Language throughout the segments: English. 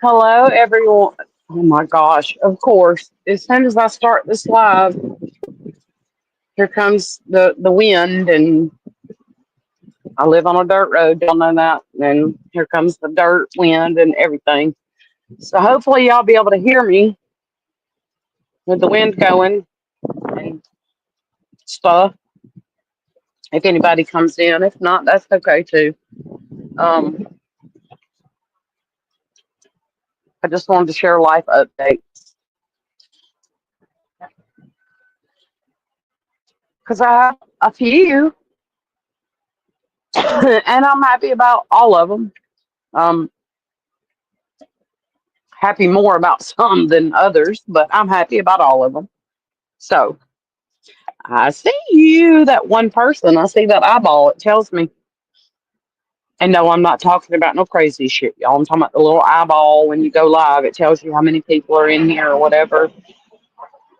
Hello, everyone. Oh my gosh, of course. As soon as I start this live, here comes the wind, and I live on a dirt road. Y'all know that. And here comes the dirt, wind, and everything. So hopefully, y'all be able to hear me with the wind going and stuff. If anybody comes in, if not, that's okay too. Um, I just wanted to share life updates because I have a few, and I'm happy about all of them. Um, Happy more about some than others, but I'm happy about all of them. So I see you, that one person. I see that eyeball. It tells me. And no, I'm not talking about no crazy shit, y'all. I'm talking about the little eyeball when you go live. It tells you how many people are in here or whatever.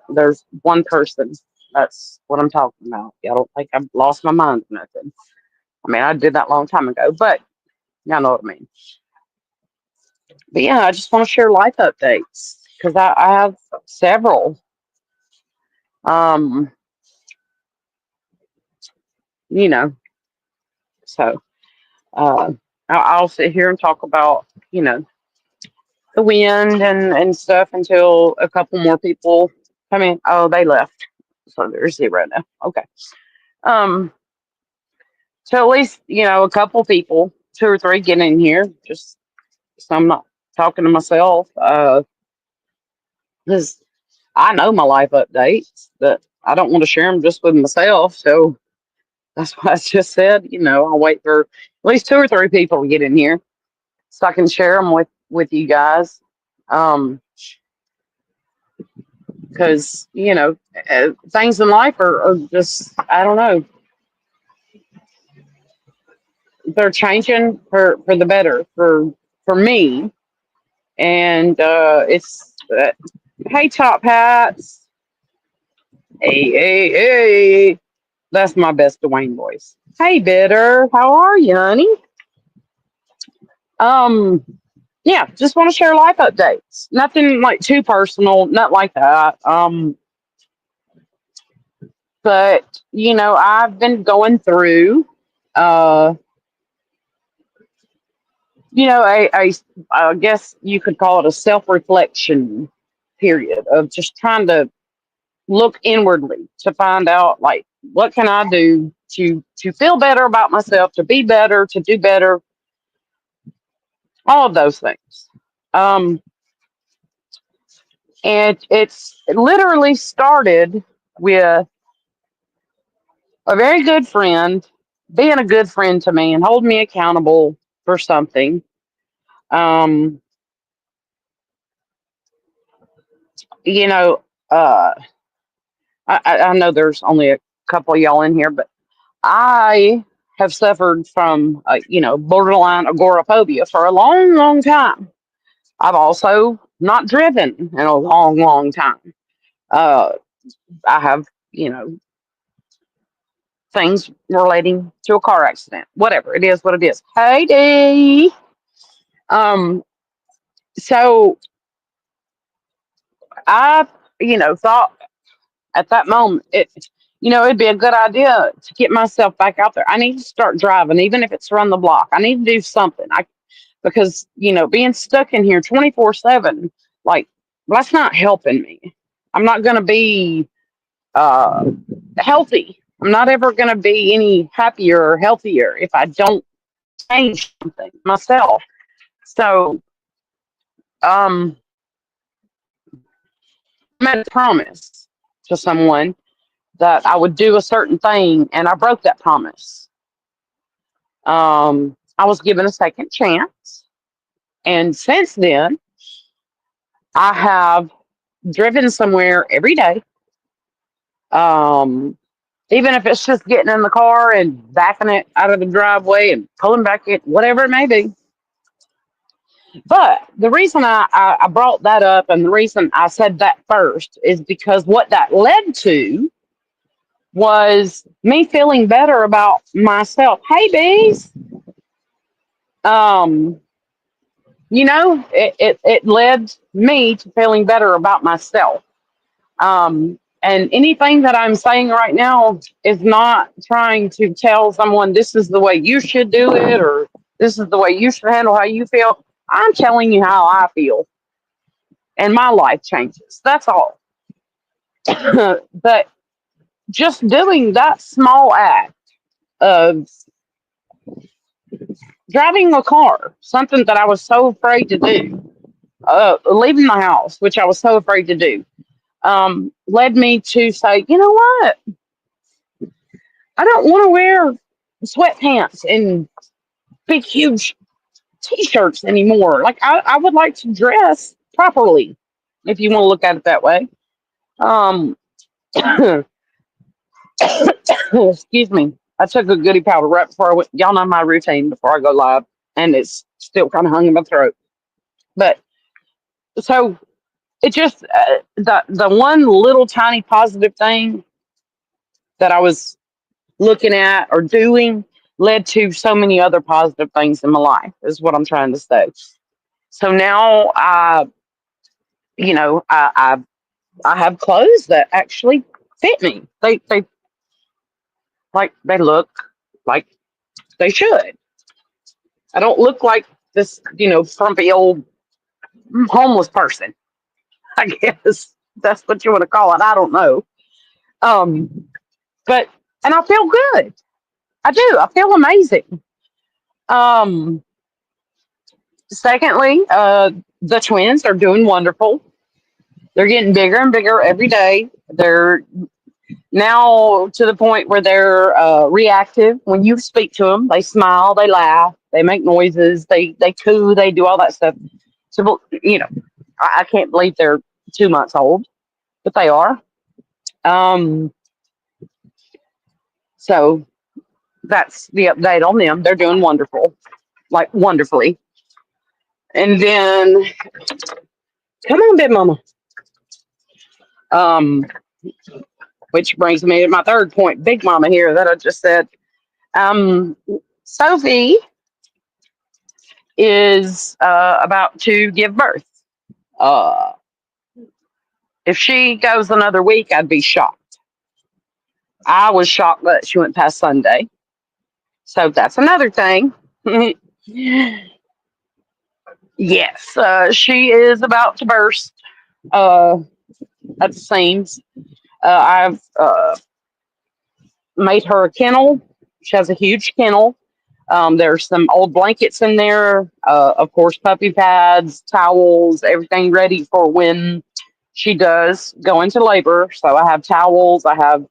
There's one person. That's what I'm talking about. Y'all don't think I've lost my mind or nothing. I mean, I did that a long time ago, but y'all know what I mean. But yeah, I just want to share life updates because I have several. Um, you know, so Uh, I'll sit here and talk about, you know, the wind and stuff until a couple more people come in. Oh, they left. So there's zero now. Okay. Um, so at least, a couple people, two or three get in here, just so I'm not talking to myself. Because I know my life updates, but I don't want to share them just with myself. So that's why I just said, I'll wait for at least two or three people to get in here so I can share them with you guys. Um, because things in life are just, I don't know, they're changing for the better for me, and hey, top hats, hey, that's my best Dwayne voice. Hey, bitter, how are you, honey? um yeah, just want to share life updates, nothing like too personal, not like that. But I've been going through uh I guess you could call it a self reflection period of just trying to look inwardly to find out, like, what can I do to feel better about myself, to be better, to do better, all of those things. Um, and it literally started with a very good friend being a good friend to me and holding me accountable for something. Um, you know, uh, I know there's only a couple of y'all in here, but I have suffered from, borderline agoraphobia for a long, long time. I've also not driven in a long, long time. Uh, I have, you know, things relating to a car accident. Whatever it is, what it is. Hey, D. Um, so I, thought at that moment, it'd be a good idea to get myself back out there. I need to start driving, even if it's run the block. I need to do something. Because being stuck in here 24/7, like, that's not helping me. I'm not going to be uh, healthy. I'm not ever going to be any happier or healthier if I don't change something myself. So, um, I made a promise to someone that I would do a certain thing, and I broke that promise. I was given a second chance, and since then, I have driven somewhere every day. Um, Even if it's just getting in the car and backing it out of the driveway and pulling back it, whatever it may be. But the reason I brought that up and the reason I said that first is because what that led to was me feeling better about myself. Hey, bees. Um, it led me to feeling better about myself. And anything that I'm saying right now is not trying to tell someone this is the way you should do it or this is the way you should handle how you feel. I'm telling you how I feel, and my life changes. That's all. But just doing that small act of driving a car, something that I was so afraid to do, leaving the house, which I was so afraid to do, led me to say, you know what? I don't want to wear sweatpants and big, huge t-shirts anymore. Like I would like to dress properly, if you want to look at it that way. Um, excuse me. I took a goody powder right before I went. Y'all know my routine before I go live, and it's still kind of hung in my throat. But so it just the one little tiny positive thing that I was looking at or doing led to so many other positive things in my life. Is what I'm trying to say. So now you know, I have clothes that actually fit me. They like they look like they should. I don't look like this, frumpy old homeless person. I guess that's what you want to call it. I don't know. Um, but and I feel good. I do. I feel amazing. Um, secondly, the twins are doing wonderful. They're getting bigger and bigger every day. They're now to the point where they're reactive. When you speak to them, they smile, they laugh, they make noises, they coo, they do all that stuff. So I can't believe they're 2 months old, but they are. Um, so that's the update on them. They're doing wonderful, like wonderfully. And then, come on, big mama. Um, which brings me to my third point, big mama here that I just said. Um, Sophie is about to give birth. Uh, if she goes another week, I'd be shocked. I was shocked that she went past Sunday. So that's another thing. Yes, she is about to burst uh, at the seams. I've made her a kennel. She has a huge kennel. There's some old blankets in there, of course, puppy pads, towels, everything ready for when she does go into labor. So I have towels. I have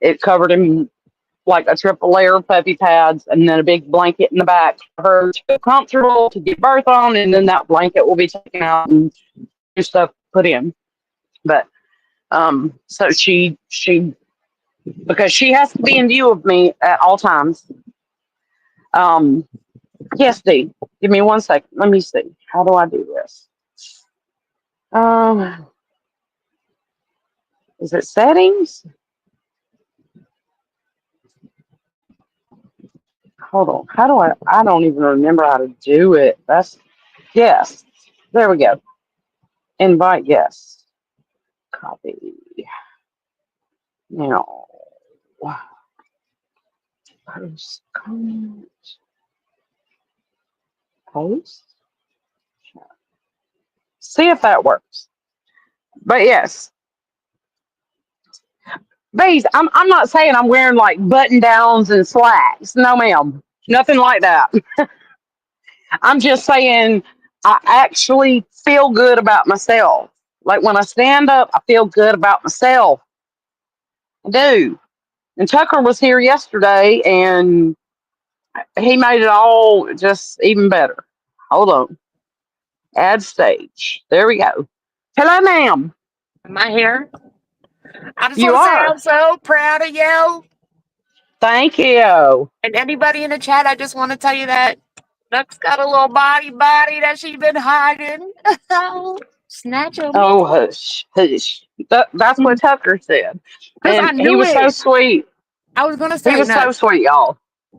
it covered in like a triple layer of puppy pads, and then a big blanket in the back for her to feel comfortable to give birth on, and then that blanket will be taken out and new stuff put in. But so she because she has to be in view of me at all times. Um, yes, Dee. Give me 1 second. Let me see. How do I do this? Um, is it settings? Hold on. How do I don't even remember how to do it. That's yes. There we go. Invite yes. Copy. Now post comment. Post. See if that works. But yes, bees. I'm not saying I'm wearing like button downs and slacks. No, ma'am. Nothing like that. I'm just saying I actually feel good about myself. Like when I stand up, I feel good about myself. I do. And Tucker was here yesterday and he made it all just even better. Hold on. Add stage. There we go. Hello, ma'am. Am I here? I just You want to say are. I'm so proud of you. Thank you. And anybody in the chat, I just want to tell you that Duck's got a little body that she's been hiding. Snatch your Oh, man. hush, hush. That's what Tucker said. Because I And he knew was so it. sweet. I was going to He say, was no, so sweet, y'all.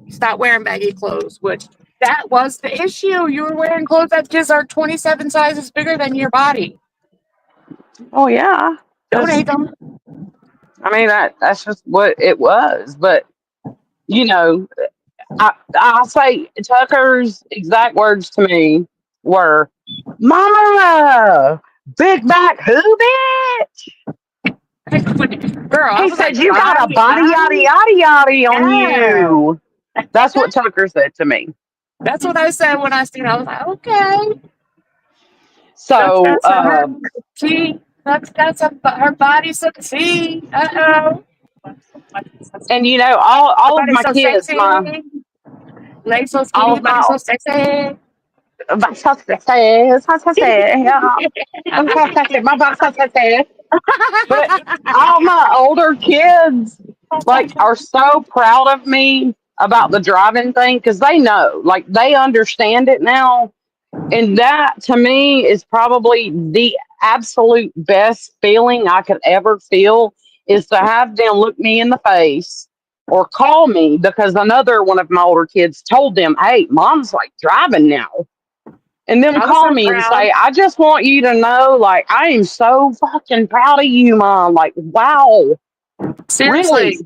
stop wearing baggy clothes, which That was the issue. You were wearing clothes that just are 27 sizes bigger than your body. Oh yeah. Donate them. I mean that's just what it was. But you know, I say Tucker's exact words to me were, "Mama, big back who bitch?" Girl, I He was said, like, "You got a body yada yada yada on Yeah. you." That's what Tucker said to me. That's what I said when I seen it. I was like, okay. So, Duck's got some, her body's so tea. Uh-oh. and you know, Her all of body's my so kids, sexy. Legs so all skinny, of body my, so sexy. that's what I said, that's what I said, yeah, that's what I said, my boss said. But all my older kids, like, are so proud of me about the driving thing because they know, like, they understand it now. And that to me is probably the absolute best feeling I could ever feel is to have them look me in the face or call me because another one of my older kids told them, "Hey, mom's like driving now." And them I was call so me and proud. say, "I just want you to know, like, I am so fucking proud of you, mom." Like, wow, Seriously. really?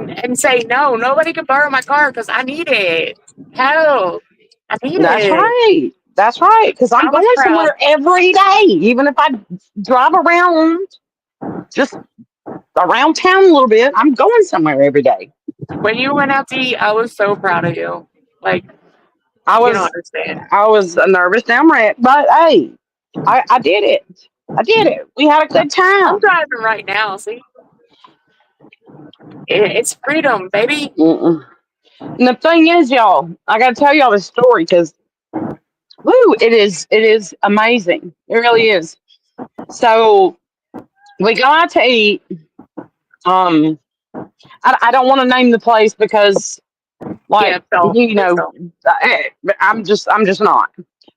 And say, no, nobody can borrow my car because I need it. Help. I need That's it. right. That's right. Because I'm I was going proud. somewhere every day, even if I drive around just around town a little bit. I'm going somewhere every day. When you went out to eat, I was so proud of you. Like, I you don't was understand. I was a nervous damn wreck, but hey, I did it. I did it. We had a good I'm time. driving right now, see? It's freedom, baby. Mm-mm. And the thing is, y'all, I got to tell y'all this story because, woo, it is amazing. It really is. So we go out to eat. Um, I don't want to name the place because, Yeah, like, so, you know, so. I'm just not.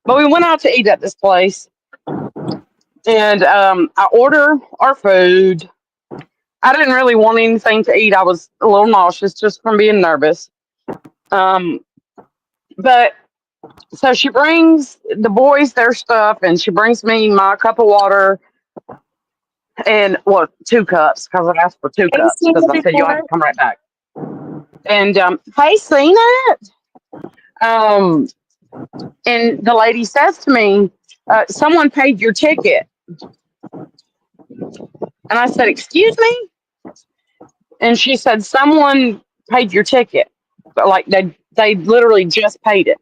But we went out to eat at this place, and I order our food. I didn't really want anything to eat. I was a little nauseous just from being nervous. Um, but so she brings the boys their stuff, and she brings me my cup of water and well, 2 cups because I asked for two Have you cups seen because it I said you'll have before? to come right back. And hey, seen it? Um, and the lady says to me, "Someone paid your ticket." And I said, "Excuse me?" And she said, "Someone paid your ticket." But like they literally just paid it.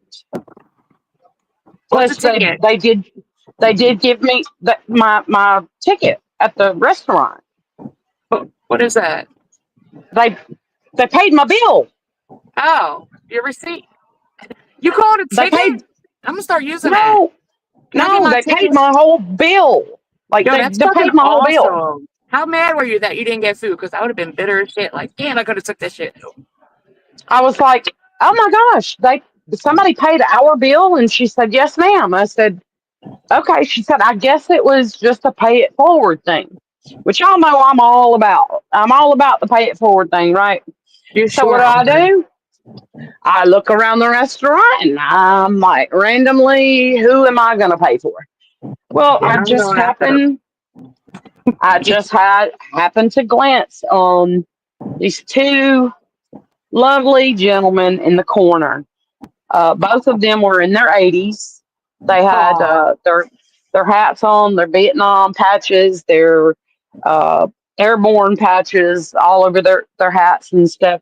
What's the Plus ticket? they did give me my ticket at the restaurant. What is that? They they paid my bill. Oh, your receipt. You call it a They ticket? paid I'm going to start using that. no Can I get no my they paid ticket? my whole bill. Like Yo, they that's they fucking paid my whole bill. awesome. How mad were you that you didn't get food? Because I would have been bitter as shit. Like, damn, I could have took this shit. I was like, "Oh my gosh, they somebody paid our bill." And she said, "Yes, ma'am." I said, "Okay." She said, "I guess it was just a pay it forward thing," which y'all know I'm all about. I'm all about the pay it forward thing, right? You So what sure do I are. do? I look around the restaurant and I'm like, randomly, who am I going to pay for? Well, Yeah, I'm going after. I just had happened to glance on these two lovely gentlemen in the corner. Both of them were in their 80s. They had Aw. their hats on, their Vietnam patches, their uh, airborne patches all over their hats and stuff.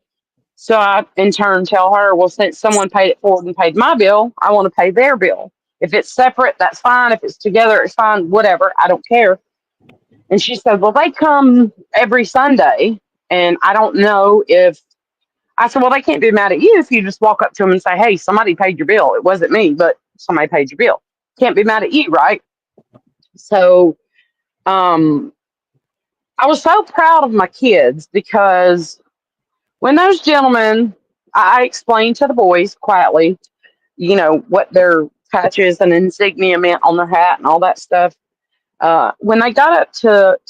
So I, in turn, tell her, "Well, since someone paid it forward and paid my bill, I want to pay their bill. If it's separate, that's fine. If it's together, it's fine. Whatever. I don't care." And she said, "Well, they come every Sunday, and I don't know if." I said, "Well, they can't be mad at you if you just walk up to them and say, 'Hey, somebody paid your bill. It wasn't me, but somebody paid your bill.' Can't be mad at you, right?" So um, I was so proud of my kids because when those gentlemen, I explained to the boys quietly, what their patches and insignia meant on their hat and all that stuff. When they got up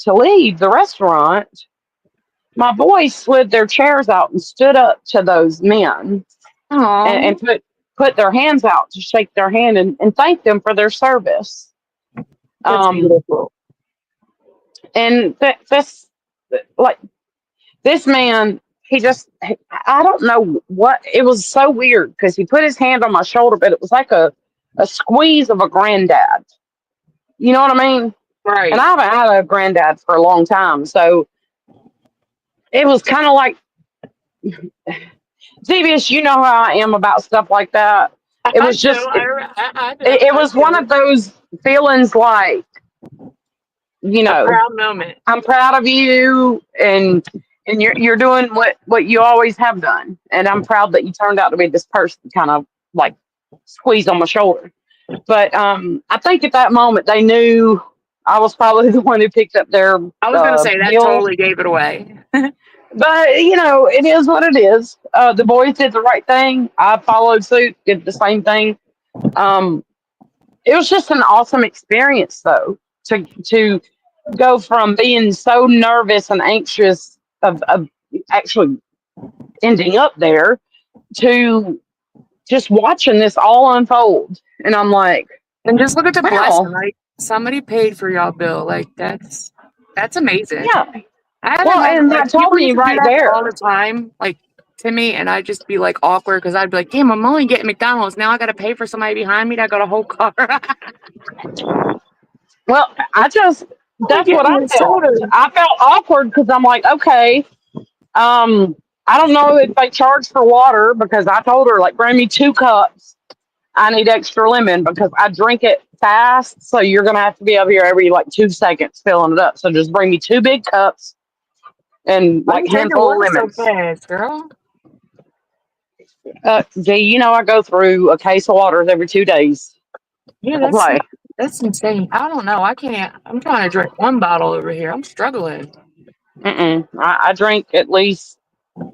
to leave the restaurant, my boys slid their chairs out and stood up to those men Aw. and put put their hands out to shake their hand and thank them for their service. That's Um, beautiful. and this, like, this man, I don't know what, it was so weird because he put his hand on my shoulder, but it was like a squeeze of a granddad. You know what I mean? And Right. I haven't had a granddad for a long time. So it was kind of like, Devious, you know how I am about stuff like that. It I was do. just, I do. it I was get one it. of those feelings like, you A know, proud moment. I'm proud of you, and you're doing what you always have done, and I'm proud that you turned out to be this person, kind of like squeeze on my shoulder. But I think at that moment they knew I was probably the one who picked up their I was gonna say that meal. totally gave it away. But it is what it is. The boys did the right thing. I followed suit, did the same thing. Um, it was just an awesome experience, though, to go from being so nervous and anxious of actually ending up there to just watching this all unfold. And I'm like, And just look at the blessing. wow, Like somebody paid for y'all bill. Like that's amazing. yeah. I haven't Well, had and like that told people me used to do right that all there. the time, like to me, and I'd just be like awkward because I'd be like, "Damn, I'm only getting McDonald's now. I got to pay for somebody behind me that got a whole car. Well, only that's what getting I the felt. soda." I felt awkward because I'm like, okay, I don't know if they charge for water because I told her, like, bring me 2 cups. I need extra lemon because I drink it fast. So you're going to have to be up here every like 2 seconds filling it up. So just bring me 2 big cups and Why like you drinking handful of water so lemons. fast, girl? I go through a case of water every 2 days. Yeah, Don't play. that's insane. I don't know. I can't. I'm trying to drink one bottle over here. I'm struggling. I drink at least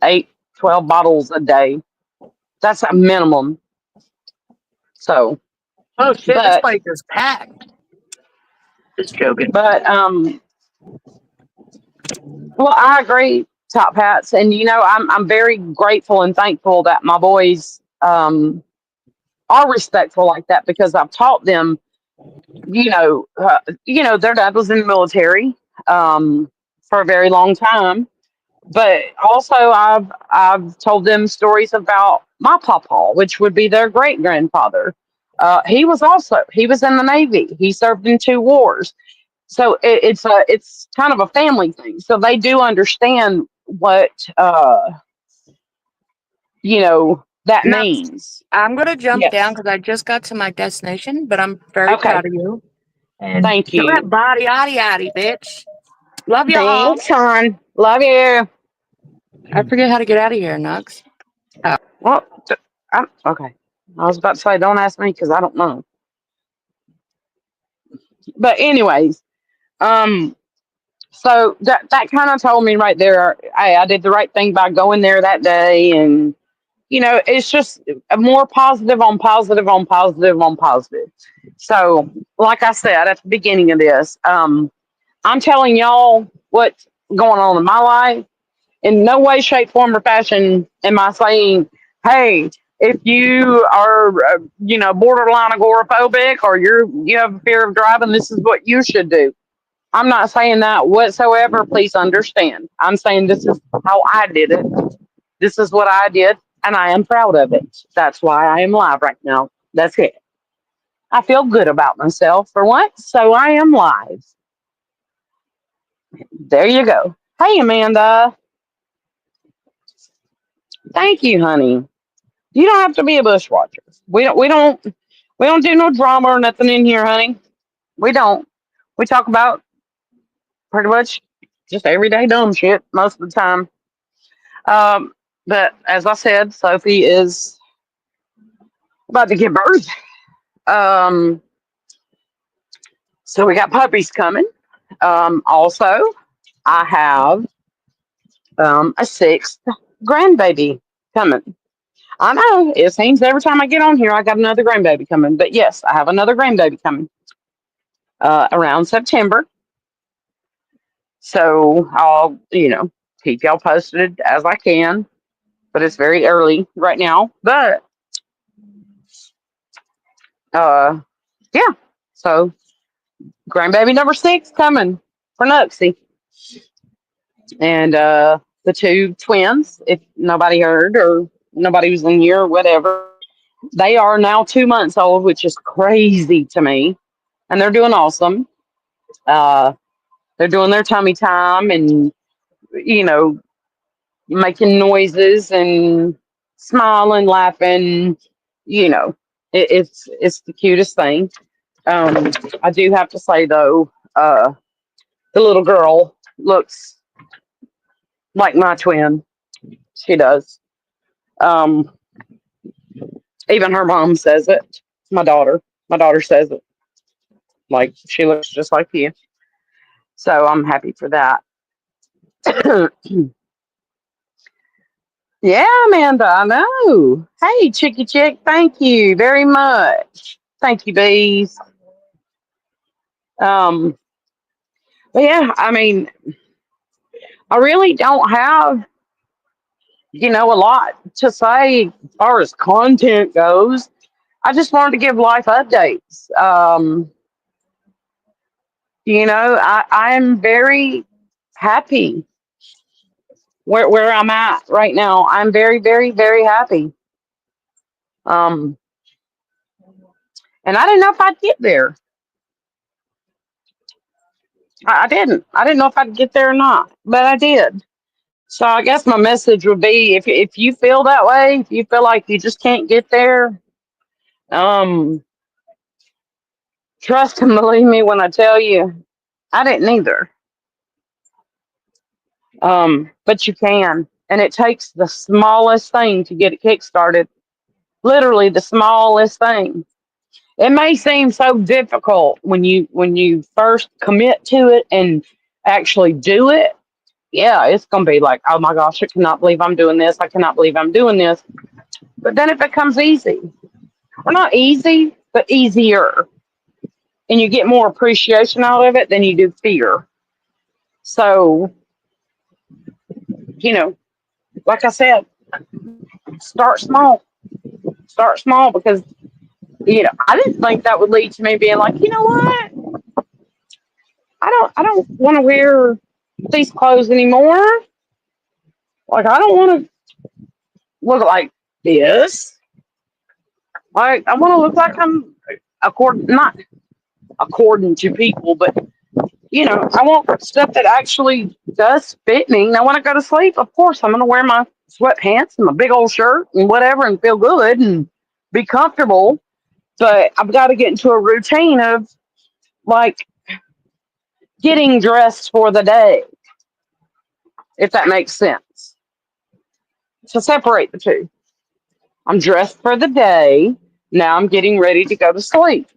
8, 12 bottles a day. That's a minimum. So, Oh shit, this but, place is packed. Just joking. but, well, I agree, Top Hats, and I'm very grateful and thankful that my boys are respectful like that because I've taught them. Their dad was in the military for a very long time, but also I've told them stories about my papa, which would be their great grandfather. He was in the Navy. He served in 2 wars. So it's kind of a family thing. So they do understand what that Now means. I'm gonna jump down Yes. because I just got to my destination, but I'm very Okay. proud of you. And Thank kill that you. body, yaddy, yaddy, bitch. Love y'all. Thanks, hon. Love you. I forget how to get out of here, Nux. Oh, Well, okay. I was about to say, don't ask me because I don't know. But anyways, um, so that kind of told me right there, I did the right thing by going there that day, and it's just a more positive on positive on positive on positive. So, like I said at the beginning of this, I'm telling y'all what's going on in my life. In no way, shape, form, or fashion am I saying, hey, if you are, borderline agoraphobic or you have a fear of driving, this is what you should do. I'm not saying that whatsoever. Please understand. I'm saying this is how I did it. This is what I did, and I am proud of it. That's why I am live right now. That's it. I feel good about myself for once, so I am live. There you go. Hey, Amanda. Thank you, honey. You don't have to be a bushwatcher. We don't do no drama or nothing in here, honey. We don't. We talk about pretty much just everyday dumb shit most of the time. Um, but as I said, Sophie is about to give birth. Um, so we got puppies coming. Also, I have a 6th grandbaby coming. I know it seems every time I get on here, I got another grandbaby coming. But yes, I have another grandbaby coming around September. So I'll, keep y'all posted as I can. But it's very early right now. But Uh, yeah. So grandbaby number 6 coming for Nuxie, and the 2 twins. If nobody heard or nobody was in here or whatever, they are now 2 months old, which is crazy to me, and they're doing awesome. Uh, they're doing their tummy time and you know making noises and smiling, laughing. You know, it's the cutest thing. Um, I do have to say though, the little girl looks like my twin. She does. Um, even her mom says it. My daughter. My daughter says it. Like she looks just like you. So I'm happy for that. Yeah, Amanda, I know. Hey, Chicky Chick, thank you very much. Thank you, bees. Um, but yeah, I mean, I really don't have, a lot to say as far as content goes. I just wanted to give life updates. I'm very happy where I'm at right now. I'm very, very, very happy. Um, and I didn't know if I'd get there. I didn't. I didn't know if I'd get there or not, but I did. So I guess my message would be if you feel that way, if you feel like you just can't get there, um, trust and believe me when I tell you, I didn't either. But you can, and it takes the smallest thing to get it kickstarted. Literally the smallest thing. It may seem so difficult when you first commit to it and actually do it. Yeah, it's gonna be like, oh my gosh, I cannot believe I'm doing this. I cannot believe I'm doing this. But then it becomes easy. Well, not easy, but easier. And you get more appreciation out of it than you do fear. So, you know, like I said, start small. Start small because, I didn't think that would lead to me being like, you know what? I don't want to wear these clothes anymore. Like I don't want to look like this. Like I want to look like I'm not according to people, but I want stuff that actually does fit me. And I want to go to sleep. Of course, I'm going to wear my sweatpants and my big old shirt and whatever and feel good and be comfortable. But I've got to get into a routine of like getting dressed for the day, if that makes sense. So separate the two. I'm dressed for the day. Now I'm getting ready to go to sleep.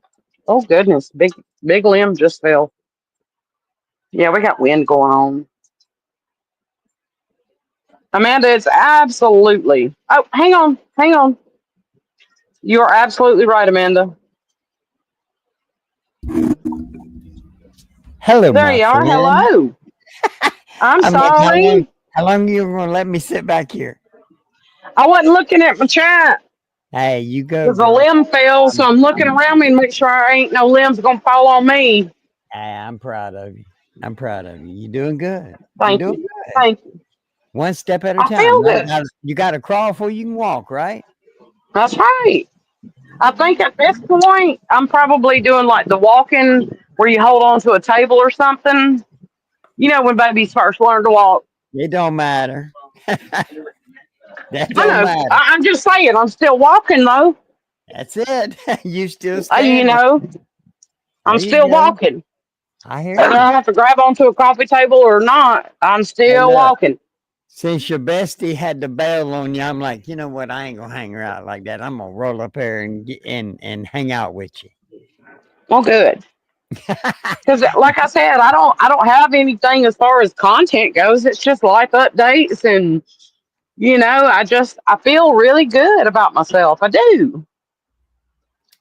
Oh goodness, big limb just fell. Yeah, we got wind going on. Amanda, it's absolutely. Oh, hang on, hang on. You are absolutely right, Amanda. Hello, There my you are. friend. Hello. I'm I'm like, sorry. how long you gonna let me sit back here? I wasn't looking at my chat Hey, you go, because a girl. limb fell, so I'm looking around me and make sure I ain't no limbs gonna fall on me. Hey, I'm proud of you. I'm proud of you. You're doing good. You're Thank doing you. good. Thank you. One step at a I time, feel right? good. You got to crawl before you can walk, right? That's right. I think at this point, I'm probably doing like the walking where you hold on to a table or something. When babies first learn to walk. It don't matter. That I don't know. matter. I'm just saying, I'm still walking though. That's it. You still Uh, you standing. know, There I'm you still go. walking. I hear Whether you. I have to grab onto a coffee table or not, I'm Hey, still look. walking. Since your bestie had to bail on you, I'm like, you know what? I ain't gonna hang her out like that. I'm gonna roll up here and hang out with you. Well, good. Because, like I said, I don't have anything as far as content goes. It's just life updates, and I feel really good about myself. I do,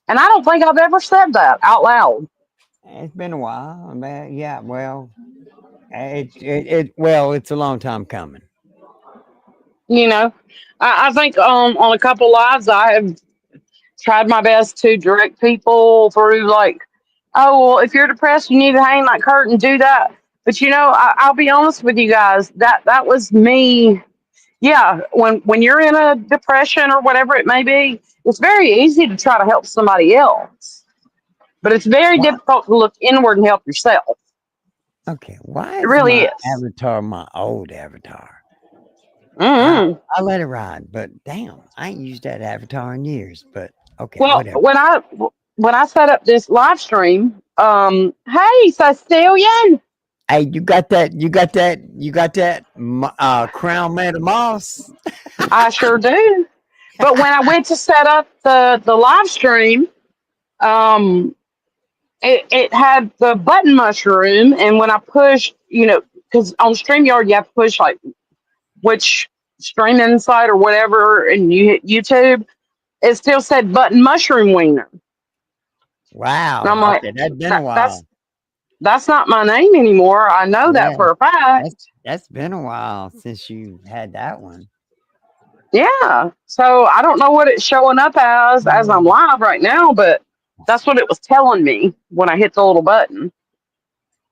and I don't think I've ever said that out loud. It's been a while, man. Yeah, well, well, it's a long time coming. You know, I think on a couple lives I have tried my best to direct people through like, oh well, if you're depressed, you need to hang that curtain, do that. But I'll be honest with you guys. That was me. Yeah, when you're in a depression or whatever it may be, it's very easy to try to help somebody else, but it's very Why, difficult to look inward and help yourself. okay, why It is really my is. avatar my old avatar? I Mm. I let it ride, but damn, I ain't used that avatar in years. But okay, Well, whatever. when I set up this live stream, hey Cecilian, Hey, you got that? You got that? You got that? Crown made of moss. I sure do. But when I went to set up the live stream, um, it had the button mushroom, and when I pushed, because on StreamYard you have to push like which streaming site or whatever, and you hit YouTube, it still said button mushroom wiener, and I'm Wow. like, Okay, that's been a that, while. that's not my name anymore. I know that Yeah, for a fact. that's been a while since you had that one. Yeah. So I don't know what it's showing up as I'm Mm. live right now, but that's what it was telling me when I hit the little button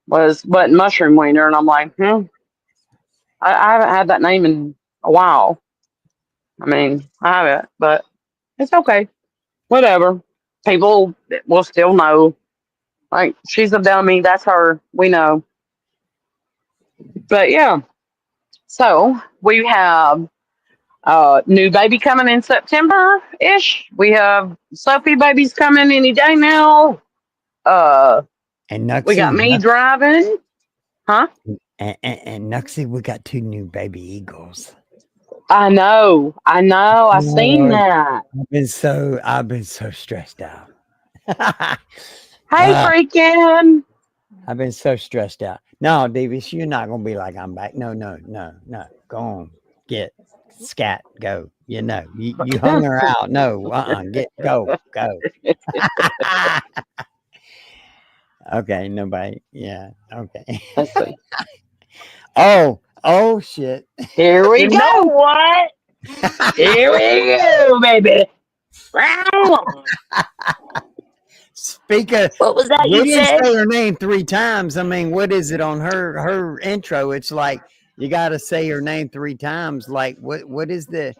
was button mushroom wiener, and I'm like, I haven't had that name in a while. I mean, I haven't, but it's okay. Whatever. People will still know. Like she's a dummy. That's her. We know. But yeah. So we have new baby coming in September ish. We have Sophie babies coming any day now. Uh, And we got Nuxie, me driving. Huh? and Nuxie, we got 2 new baby eagles. I know. I seen Lord, that. I've been so stressed out. Hey, Ah, freaking. I've been so stressed out. No, Davis, you're not gonna be like I'm back. No, no, no, no. Go on, get scat, go. You hung her out. No, get go, go. Okay, nobody. Yeah, okay. Let's see. Oh shit. Here we You know go. what? Here we go, baby. Speaker, What was that we you didn't said? say her name 3 times. I mean, what is it on her intro? It's like you got to say her name 3 times. Like what is the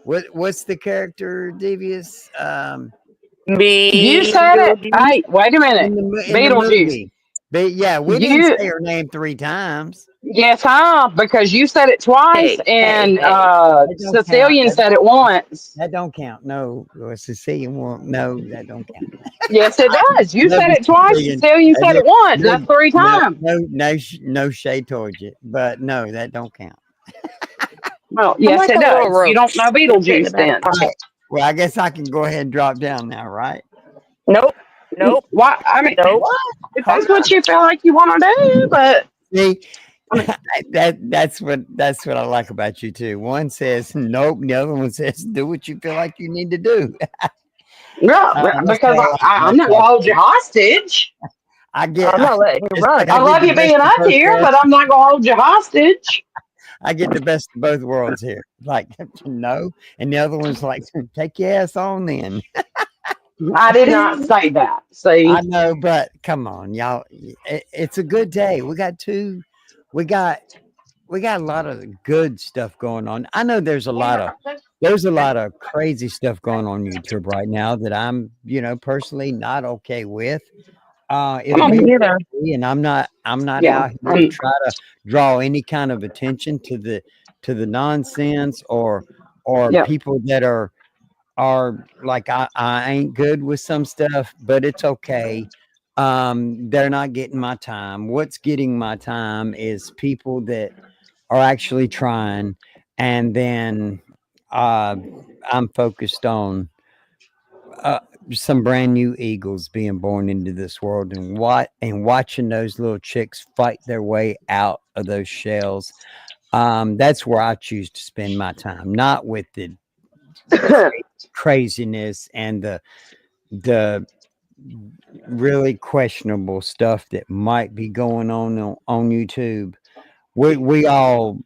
what's the character, Devious? You said it. Hey, wait a minute. In the Beetlejuice. movie. But yeah, we didn't You say her name 3 times. yes, huh? Because you said it twice, Hey, and That don't count. Cecilian said it once. That don't count. No, Cecilia won't. No, that don't count. Yes, it does. You Love said you, it twice. Cecilian. Cecilian I said do- it once. No, That's 3 times. no shade towards you, but no, that don't count. Well, I'm yes, like it a little does. You don't know roach. Just sitting Beetlejuice about a then. pie. Well, I guess I can go ahead and drop down now, right? Nope. Nope. Why? I mean, Nope. What? if that's what you feel like you want to do, but See, I mean, that's what I like about you too. One says nope, the other one says do what you feel like you need to do. yeah, Let's because say it like I'm not gonna hold you hostage. I get. I'm not letting you It's like run. I love you being up here, but I'm not gonna hold you hostage. I get the best of both worlds here. Like no, and the other one's like take your ass on then. I did not say that. See, I know, but come on, y'all. It's a good day. We got a lot of good stuff going on. I know there's a lot of crazy stuff going on YouTube right now that I'm, personally not okay with. If come on. we Me neither. and I'm not Yeah, out here to try to draw any kind of attention to the nonsense or yeah. people that are like I ain't good with some stuff, but it's okay. They're not getting my time. What's getting my time is people that are actually trying, and then uh, I'm focused on some brand new eagles being born into this world, and watching those little chicks fight their way out of those shells. That's where I choose to spend my time, not with the craziness and the really questionable stuff that might be going on YouTube. We all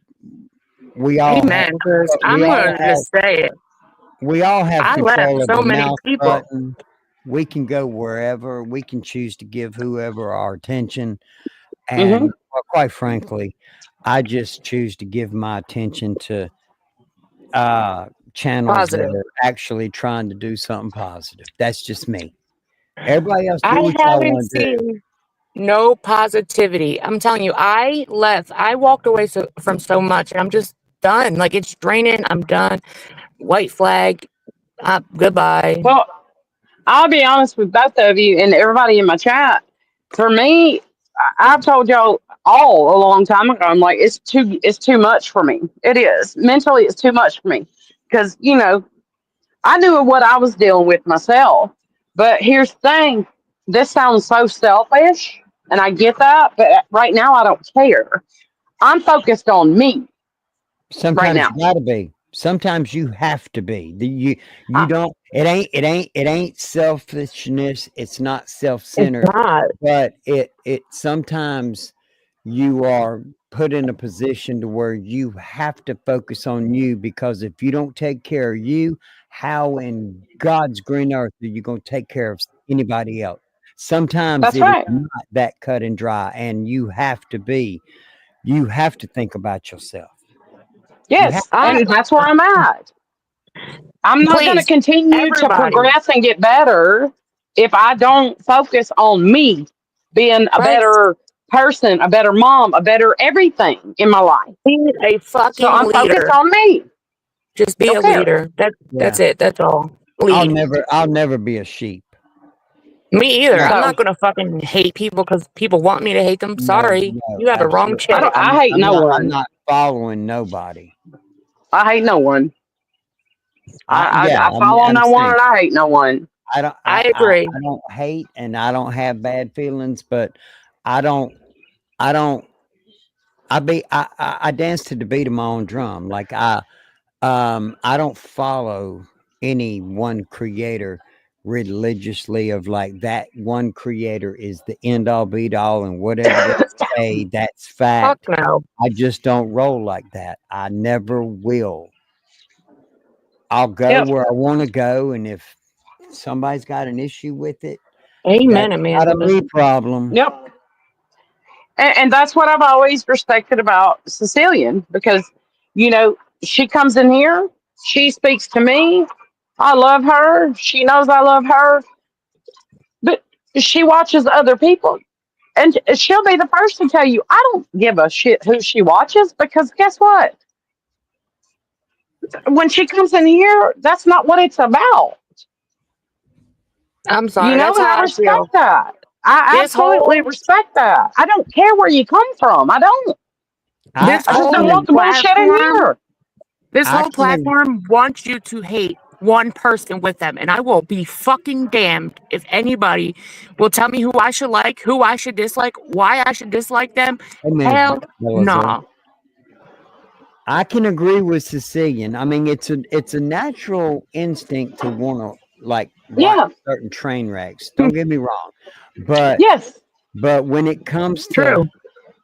have Amen. Because we I'm all going to have just say it. we all have I left control of so the many mouse people. button. We can go wherever. We can choose to give whoever our attention. And well, quite frankly, I just choose to give my attention to channels Positive. that are actually trying to do something positive. That's just me. Everybody else do I what y'all haven't want to do. seen no positivity. I'm telling you, I left. I walked away from so much, and I'm just done. Like, it's draining. I'm done. White flag. Goodbye. Well, I'll be honest with both of you and everybody in my chat. For me, I've told y'all all a long time ago. I'm like, it's too much for me. It is mentally, it's too much for me because I knew what I was dealing with myself. But here's the thing: this sounds so selfish, and I get that. But right now, I don't care. I'm focused on me right Sometimes now. you gotta be. Sometimes you have to be. You I, don't. It ain't selfishness. It's not It's self-centered. not. But it sometimes you are put in a position to where you have to focus on you, because if you don't take care of you, how in God's green earth are you going to take care of anybody else? Sometimes that's it is right. not that cut and dry, and you have to think about yourself. You have Yes, and that's where I'm at. I'm not going to Please, continue to everybody. progress and get better if I don't focus on me being a Right? better person, a better mom, a better everything in my life. Be a So fucking I'm focused leader. on me. Just be Don't a care. leader. That's Yeah. it. That's all. I'll Lead. never be a sheep. Me either. No, I'm So not gonna fucking hate people because people want me to hate them. Sorry. no, You have the wrong absolutely. chick. I hate no I'm one. not following nobody. I hate no one. Yeah, I follow I'm no one saying and I hate no one. I agree. I don't hate and I don't have bad feelings, but I don't I don't I dance to the beat of my own drum. Like I don't follow any one creator religiously, of like that one creator is the end all beat all and whatever they say that's Fuck fact. no. I just don't roll like that. I never will. I'll go Yep. where I want to go, and if somebody's got an issue with it, Amen, that's not a Amanda. me problem. Yep. And that's what I've always respected about Sicilian because, she comes in here, she speaks to me. I love her. She knows I love her. But she watches other people. And she'll be the first to tell you, I don't give a shit who she watches because guess what? When she comes in here, that's not what it's about. I'm sorry. That's And I how I feel. respect that. I This absolutely whole respect that. I don't care where you come from. I don't. I, this I I just don't whole want can the bullshit in platform, here. this I whole can ag- platform wants you to hate one person with them, and I will be fucking damned if anybody will tell me who I should like, who I should dislike, why I should dislike them. Hell Belazer. no. I can agree with Sicilian. I mean, it's a natural instinct to want to like watch Yeah. certain train wrecks. Don't get me wrong, but Yes. when it comes to True.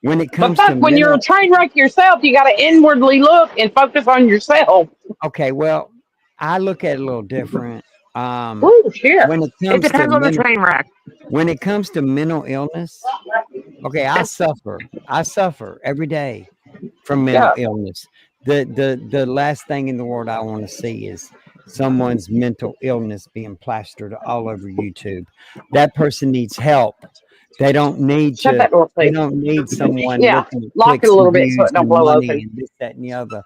But fuck, when you're a mental, train wreck yourself, you got to inwardly look and focus on yourself. okay, well, I look at it a little different. Ooh, shit. When it It comes to depends on the train wreck. mental illness, okay, I suffer every day from mental Yeah. illness. The last thing in the world I want to see is someone's mental illness being plastered all over YouTube. That person needs help. They don't need Shut that door, they please. don't need someone Yeah. looking at Lock it clicks a and little bit so views it don't and blow money open. and this, that, and the other.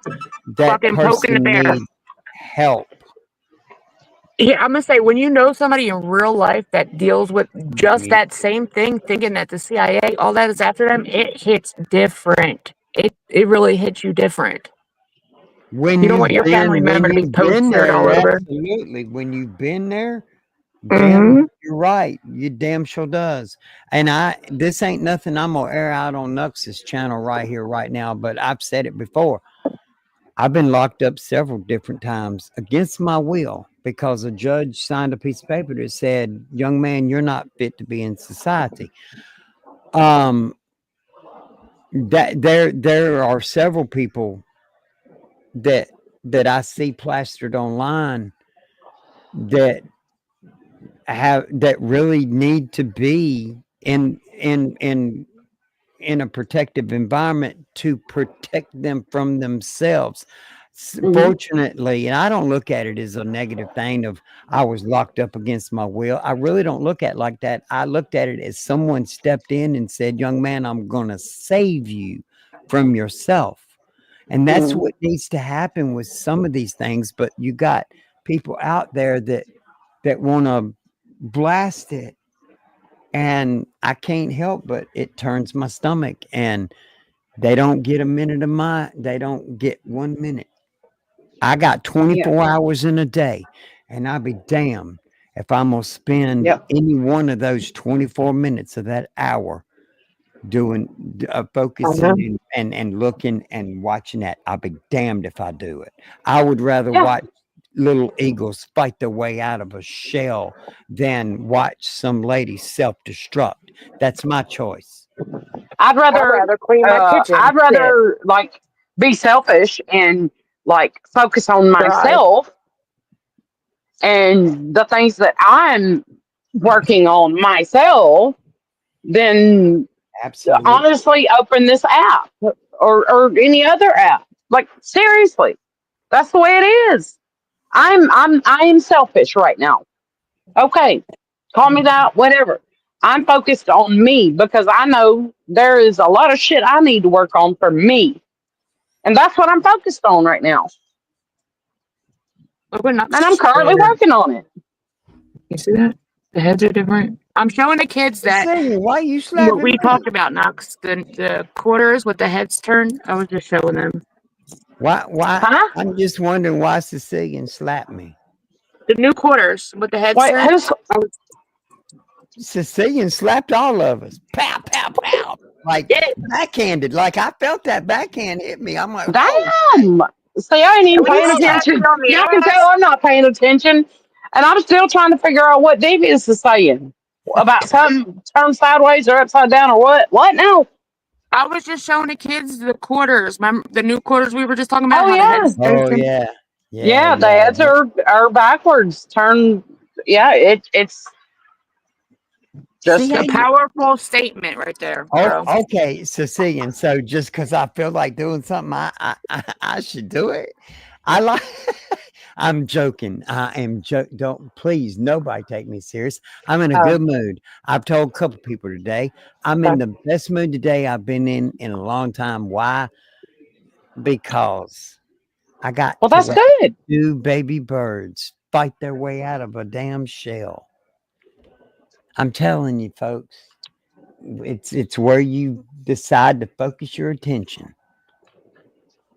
That Fucking poking the person bear. needs help. Yeah, I'm gonna say when you know somebody in real life that deals with just Yeah. that same thing, thinking that the CIA, all that is after them, it hits different. It really hits you different. When You don't you've want your family member to be been posted all there, over. absolutely. When you've been there, Mm-hmm. you're right. You damn sure does. And this ain't nothing I'm gonna air out on Nux's channel right here, right now. But I've said it before. I've been locked up several different times against my will because a judge signed a piece of paper that said, "Young man, you're not fit to be in society." That there are several people that I see plastered online that that really need to be in a protective environment to protect them from themselves. Mhm. Fortunately, and I don't look at it as a negative thing of I was locked up against my will. I really don't look at it like that. I looked at it as someone stepped in and said, "Young man, I'm going to save you from yourself." And that's Mhm. what needs to happen with some of these things. But you got people out there that want to blast it, and I can't help but it turns my stomach, and they don't get a minute of mine. They don't get 1 minute. I got Yeah. 24 hours in a day, and I'll be damned if I'm gonna spend Yep. any one of those 24 minutes of that hour doing I know. focusing and looking and watching that. I'll be damned if I do it. I would rather Yeah. watch little eagles fight their way out of a shell than watch some lady self-destruct. That's my choice. I'd I'd rather rather clean my kitchen. I'd Shit. rather like be selfish and like focus on Drive. myself and the things that I'm working on myself than Absolutely. honestly open this app or any other app. Like seriously, that's the way it is. I am selfish right now. Okay, call me that, whatever. I'm focused on me because I know there is a lot of shit I need to work on for me. And that's what I'm focused on right now. Look what And I'm knocks currently there. working on it. You see that? The heads are different. I'm showing the kids that Say, why you what slapping we me? talked about, Knox. The quarters with the heads turned. I was just showing them Why? Huh? I'm just wondering why Sicilian slapped me. the new quarters with the heads Wait, turned. who's I was, Sicilian slapped all of us. Pow, pow, pow. Like yeah, backhanded. Like I felt that backhand hit me. I'm like, oh, damn? See, I ain't even we paying slapped you attention. on the Y'all can tell ass. I'm not paying attention. And I'm still trying to figure out what Devious is saying about something turned sideways or upside down or what. What now? I was just showing the kids the quarters. Remember the new quarters we were just talking about? Oh How the yeah. heads oh turned. yeah. Yeah, Yeah, the yeah. heads are backwards. Turn yeah, it's See just how A you powerful statement right there, oh bro. okay, Sicilian. So just because I feel like doing something, I should do it. I like I'm joking. I am don't please nobody take me serious. I'm in a oh, good mood. I've told a couple people today. I'm in the best mood today I've been in a long time. Why? Because I got well to that's watch good. 2 baby birds fight their way out of a damn shell. I'm telling you, folks, it's where you decide to focus your attention.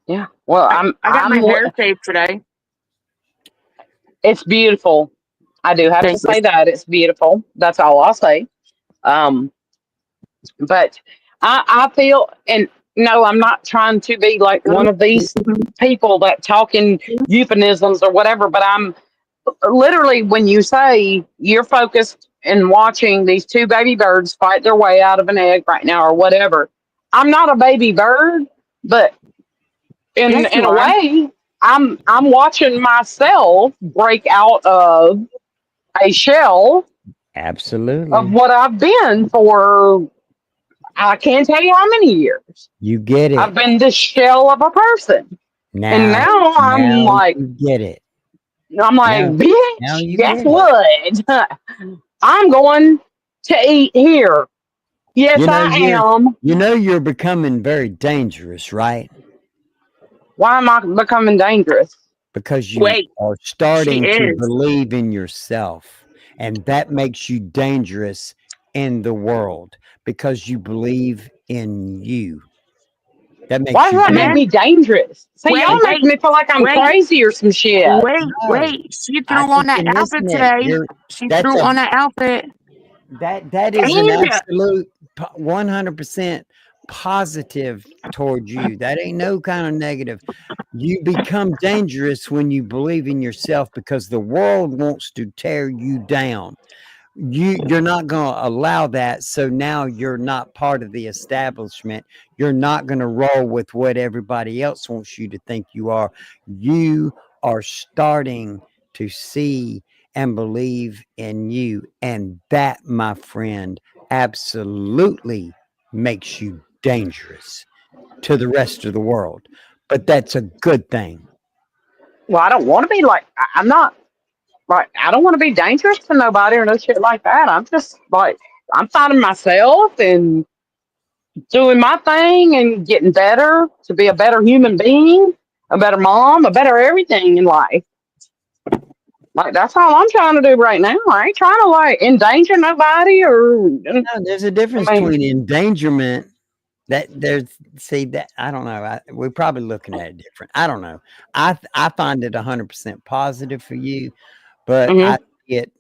Yeah. Well, I got my hair shaved today. it's beautiful. I do have to Thank you. say that it's beautiful. That's all I'll say. Um, but I feel, and no, I'm not trying to be like one of these people that talk in euphemisms or whatever, but I'm literally when you say you're focused and watching these 2 baby birds fight their way out of an egg right now or whatever. I'm not a baby bird, but Yes, in you a are. way, I'm watching myself break out of a shell of Absolutely. what I've been for I can't tell you how many years. You get I've it. been this shell of a person. And Now now now you get it. Now now bitch, you guess get it. what? I'm going to eat here. Yes, You know I am. you're becoming very dangerous, right? Why am I becoming dangerous? Because you Wait, are she starting to is. believe in yourself, and that makes you dangerous in the world because you believe in you. That Why makes does you that make Then me dangerous. dangerous? See, wait, y'all Makes make wait, me feel like I'm wait, crazy or some shit. no. wait. She I threw on think that you're outfit missing it. today. You're She that's threw a on that outfit. that is an And absolute 100% positive toward you. That ain't no kind of negative. You become dangerous when you believe in yourself because the world wants to tear you down. You're not going to allow that, so now you're not part of the establishment. You're not going to roll with what everybody else wants you to think you are. You are starting to see and believe in you. And that, my friend, absolutely makes you dangerous to the rest of the world. But that's a good thing. Well, I don't want to be like, I'm not like, I don't want to be dangerous to nobody or no shit like that. I'm just like, I'm finding myself and doing my thing and getting better to be a better human being, a better mom, a better everything in life. Like, that's all I'm trying to do right now. I ain't trying to like endanger nobody or, No, there's a difference I mean, between endangerment. That I don't know. We're probably looking at it different. I don't know. I find it 100% positive for you, but mhm. I see it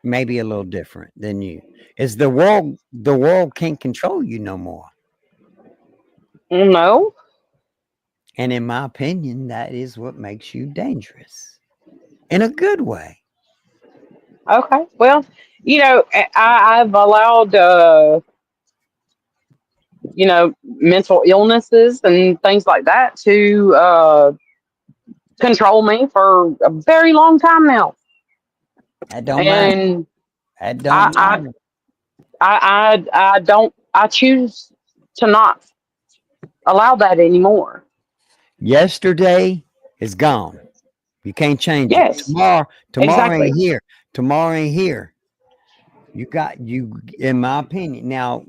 maybe a little different than you. Is the world can't control you no more. No. And in my opinion, that is what makes you dangerous in a good way. Okay. Well, I've allowed, mental illnesses and things like that to control me for a very long time now. That don't matter. And That I, don't I, matter. I don't, I choose to not allow that anymore. Yesterday is gone. You can't change it. Yes, Tomorrow exactly. ain't here. Tomorrow ain't here. You, in my opinion. Now,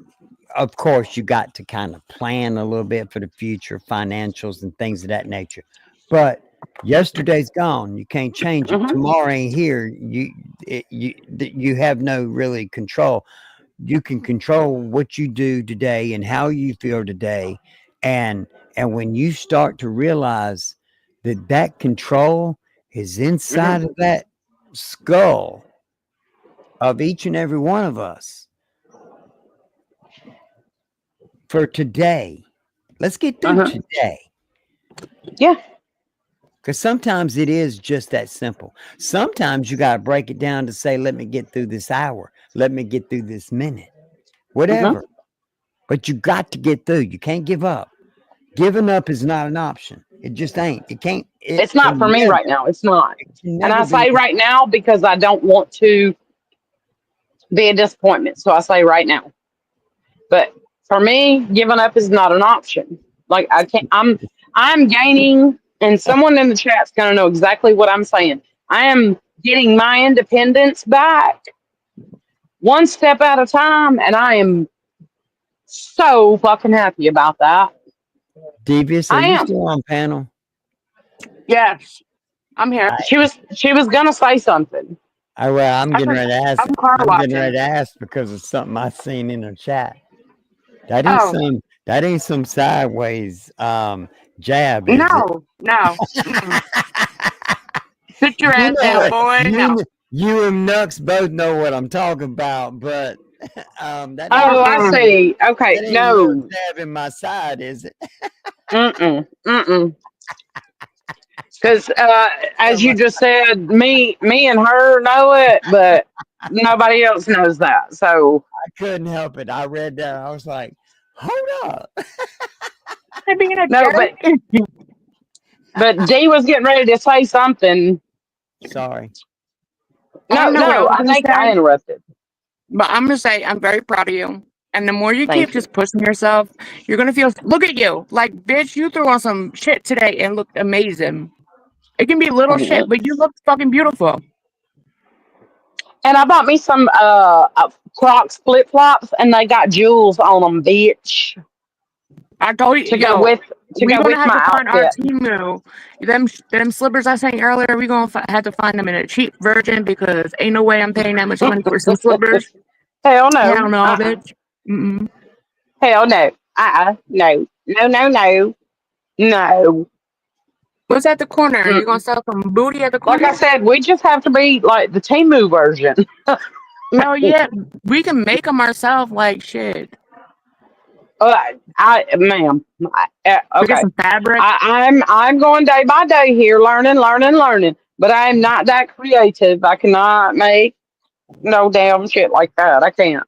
of course, you got to kind of plan a little bit for the future, financials and things of that nature. But yesterday's gone. You can't change it. Hmm. Tomorrow ain't here. You have no really control. You can control what you do today and how you feel today, and when you start to realize that control is Hmm. inside of that skull of each and every one of us for today. Let's get through Hmm. today. Yeah. Because sometimes it is just that simple. Sometimes you got to break it down to say, let me get through this hour. Let me get through this minute. Hmm. Whatever. But you got to get through. You can't give up. Giving up is not an option. It just ain't. It can't. It It's not for can me never. right now. It's not. It can And I never be. say right now because I don't want to be a disappointment. So I say right now. But for me, giving up is not an option. Like I can't. I'm gaining, and someone in the chat's gonna know exactly what I'm saying. I am getting my independence back one step at a time, and I am so fucking happy about that. Devious, are I you am. still on panel? Yes, I'm here. She was gonna say something. Well, I'm getting ready to ask. I'm car I'm getting ready watching. to ask because of something I seen in the chat. That ain't Oh some. That ain't some sideways jab, is it? no, no. Mm-mm. Sit your You ass know down, what? boy. No. You and Nux both know what I'm talking about, but Oh, I Mm-mm. see. Okay, that ain't a little no. stab in my side, is it? Mm-mm. Mm-mm. Because as Come you on. just said, me and her know it, but nobody else knows that. So I couldn't help it. I read that. I was like, hold up. They're being a no, jerk. but Dee was getting ready to say something. Sorry. I No, don't know what I no, was I gonna think I say, interrupted. but I'm gonna say I'm very proud of you. And the more you keep Thank you. just pushing yourself, you're gonna feel. Look at you, like bitch. You threw on some shit today and looked amazing. It can be little shit, but you look fucking beautiful. And I bought me some Crocs flip flops, and they got jewels on them, bitch, I told you, to go yo, with to we're go gonna with have my to find our outfit. Temu. Them slippers I sent you earlier. We gonna have to find them in a cheap version because ain't no way I'm paying that much money for some slippers. Hell Hell no. no, bitch. Mm-mm. Hell no. No. No. No. No. No. What's at the corner? You gonna Mm. sell some booty at the Like I corner? said, we just have to be like the Temu version. Hell yeah, we can make them ourselves. Like shit. Ma'am. We get Okay. some fabric. I'm going day by day here, learning. But I am not that creative. I cannot make no damn shit like that. I can't.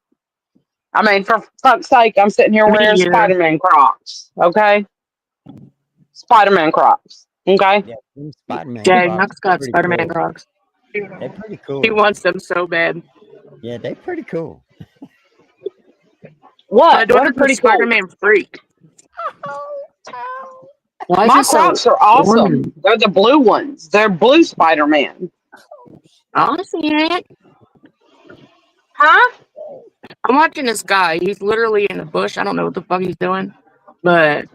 I mean, for fuck's sake, I'm sitting here Me wearing either. Spider-Man Crocs. Okay, Spider-Man Crocs. Okay. Yeah, them Spider-Man Jay, Crocs Knox are got pretty Spider-Man cool. Crocs. They're pretty cool. He wants them so bad. Yeah, they're pretty cool. What? What are a pretty cool? Spider-Man freak. Why is My he so Crocs are awesome. warm? They're the blue ones. They're blue Spider-Man. Honestly, it. Huh? I'm watching this guy. He's literally in the bush. I don't know what the fuck he's doing, but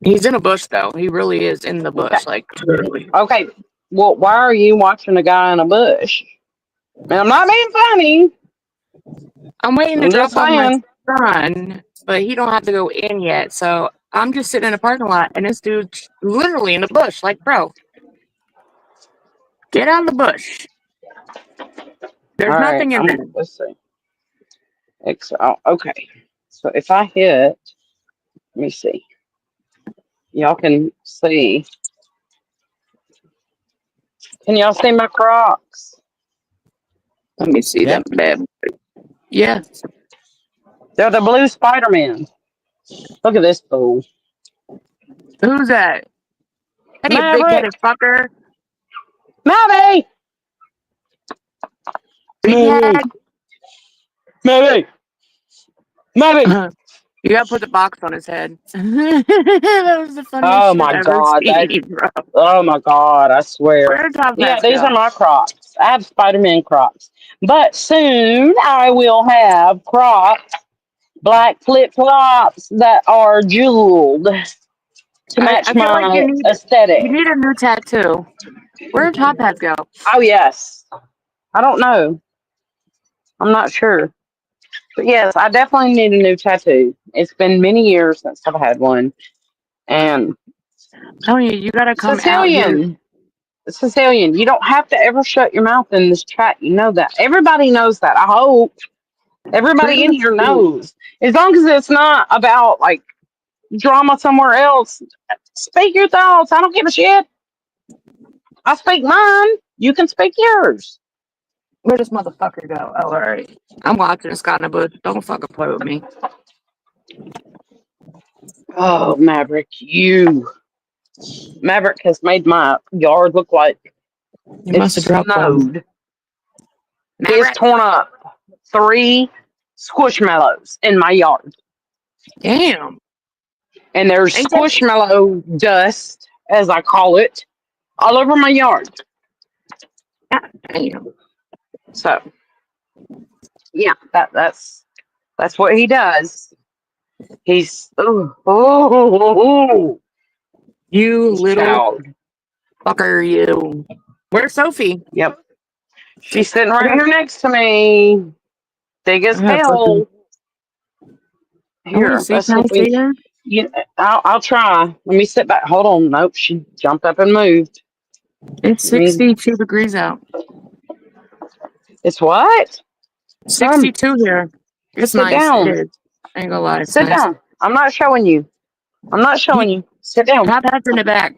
he's in a bush though. He really is in the bush, like literally. Okay. Well, why are you watching a guy in a bush? And I'm not being funny. I'm waiting to I'm drop just off my saying. son, but he don't have to go in yet. So I'm just sitting in a parking lot, and this dude's literally in the bush. Like, bro, get out of the bush. There's All nothing right, in there. let's see. Okay. So if I hit, let me see. Y'all can see. Can y'all see my Crocs? Let me see Yep. them, babe. Yeah. They're the blue Spider-Man. Look at this fool. Who's that? Hey, you Maverick. big-headed fucker. Maddie! Big head. Maddie! Maddie! You gotta put the box on his head. That was the funniest Oh shit my I've God, ever seen, bro. Oh my God, I swear. Where did Top Yeah, Hats these go? are my Crocs. I have Spider-Man Crocs. But soon I will have Crocs, black flip-flops that are jeweled to match I feel like my you aesthetic. need a new tattoo. Where did Top Hats go? Oh, yes. I don't know. I'm not sure. But yes, I definitely need a new tattoo. It's been many years since I've had one. And I'm telling you, you gotta come out here. Cecilian, you don't have to ever shut your mouth in this chat. You know that. Everybody knows that. I hope everybody in here knows. As long as it's not about like drama somewhere else, speak your thoughts. I don't give a shit. I speak mine. You can speak yours. Where does motherfucker go? Oh, all right. I'm watching Scott in the bush. Don't fucking play with me. Oh, Maverick, Maverick has made my yard look like You must have dropped one. snowed. He has torn up 3 squishmallows in my yard. Damn. And there's Ain't that- squishmallow dust, as I call it, all over my yard. Damn. So, yeah, that's what he does. He's You little child. fucker, you. Where's Sophie? Yep, she's sitting right here next to me. Big as Yeah, hell. Here, Oh, see, let's can I see if see her? I'll try. Let me sit back. Hold on. Nope, she jumped up and moved. It's 62 degrees out. It's what? 62 here. It's Sit nice. down. It is. I ain't gonna lie. It's Sit nice. down. I'm not showing you. Sit down. Top Hat's in the back.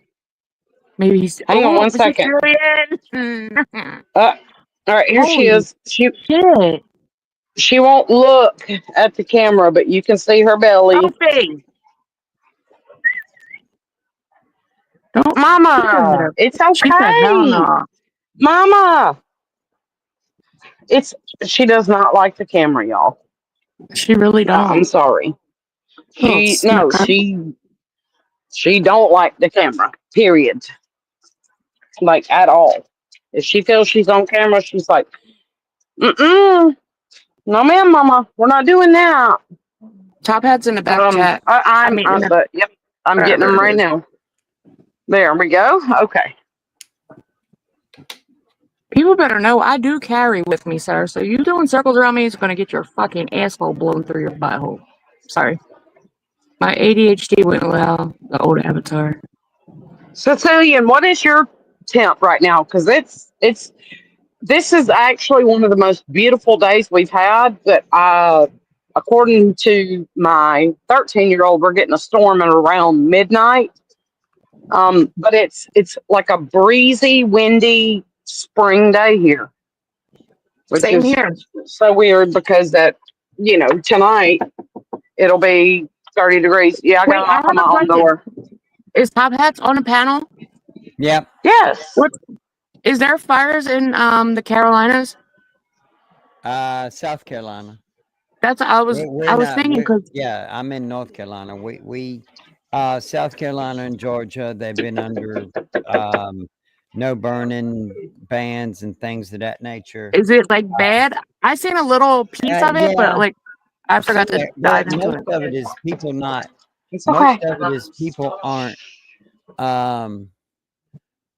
Maybe he's. Hang on 1 second. Julian. All right, here she Holy is. shit. She won't look at the camera, but you can see her belly. Sophie. Don't. Mama, it's She said, hell okay. no. Mama, she does not like the camera, y'all. She really don't. I'm sorry. She don't like the camera. Period. Like at all. If she feels she's on camera, she's like, no, ma'am, Mama, we're not doing that. Top Hat's in the back chat. I'm getting them right now. There we go. Okay. People better know I do carry with me, sir. So you doing circles around me is going to get your fucking asshole blown through your butthole. Sorry. My ADHD wouldn't allow the old avatar. Cecilian, what is your temp right now? Because this is actually one of the most beautiful days we've had. That according to my 13-year-old, we're getting a storm at around midnight. But it's like a breezy, windy spring day here. Same here. So weird because tonight it'll be 30 degrees. Yeah, I got to knock on my own door. Is Top Hats on the panel? Yep. Yes. What is there fires in the Carolinas? South Carolina. That's We're I was not. thinking because Yeah, I'm in North Carolina. South Carolina and Georgia. They've been under um, no burning bans and things of that nature. is it like bad? I seen a little piece of it, but Yeah, like I forgot to well, dive into most it. of it is people not. It's Most okay. of it is people aren't um,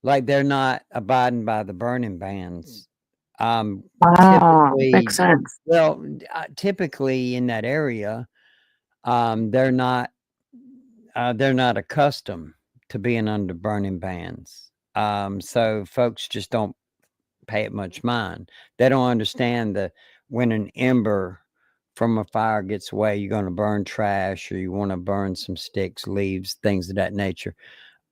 like they're not abiding by the burning bans. Um, Oh, typically, makes sense. well, typically in that area, um, they're not they're not accustomed to being under burning bans. So folks just don't pay it much mind. They don't understand that when an ember from a fire gets away, you're going to burn trash or you want to burn some sticks, leaves, things of that nature.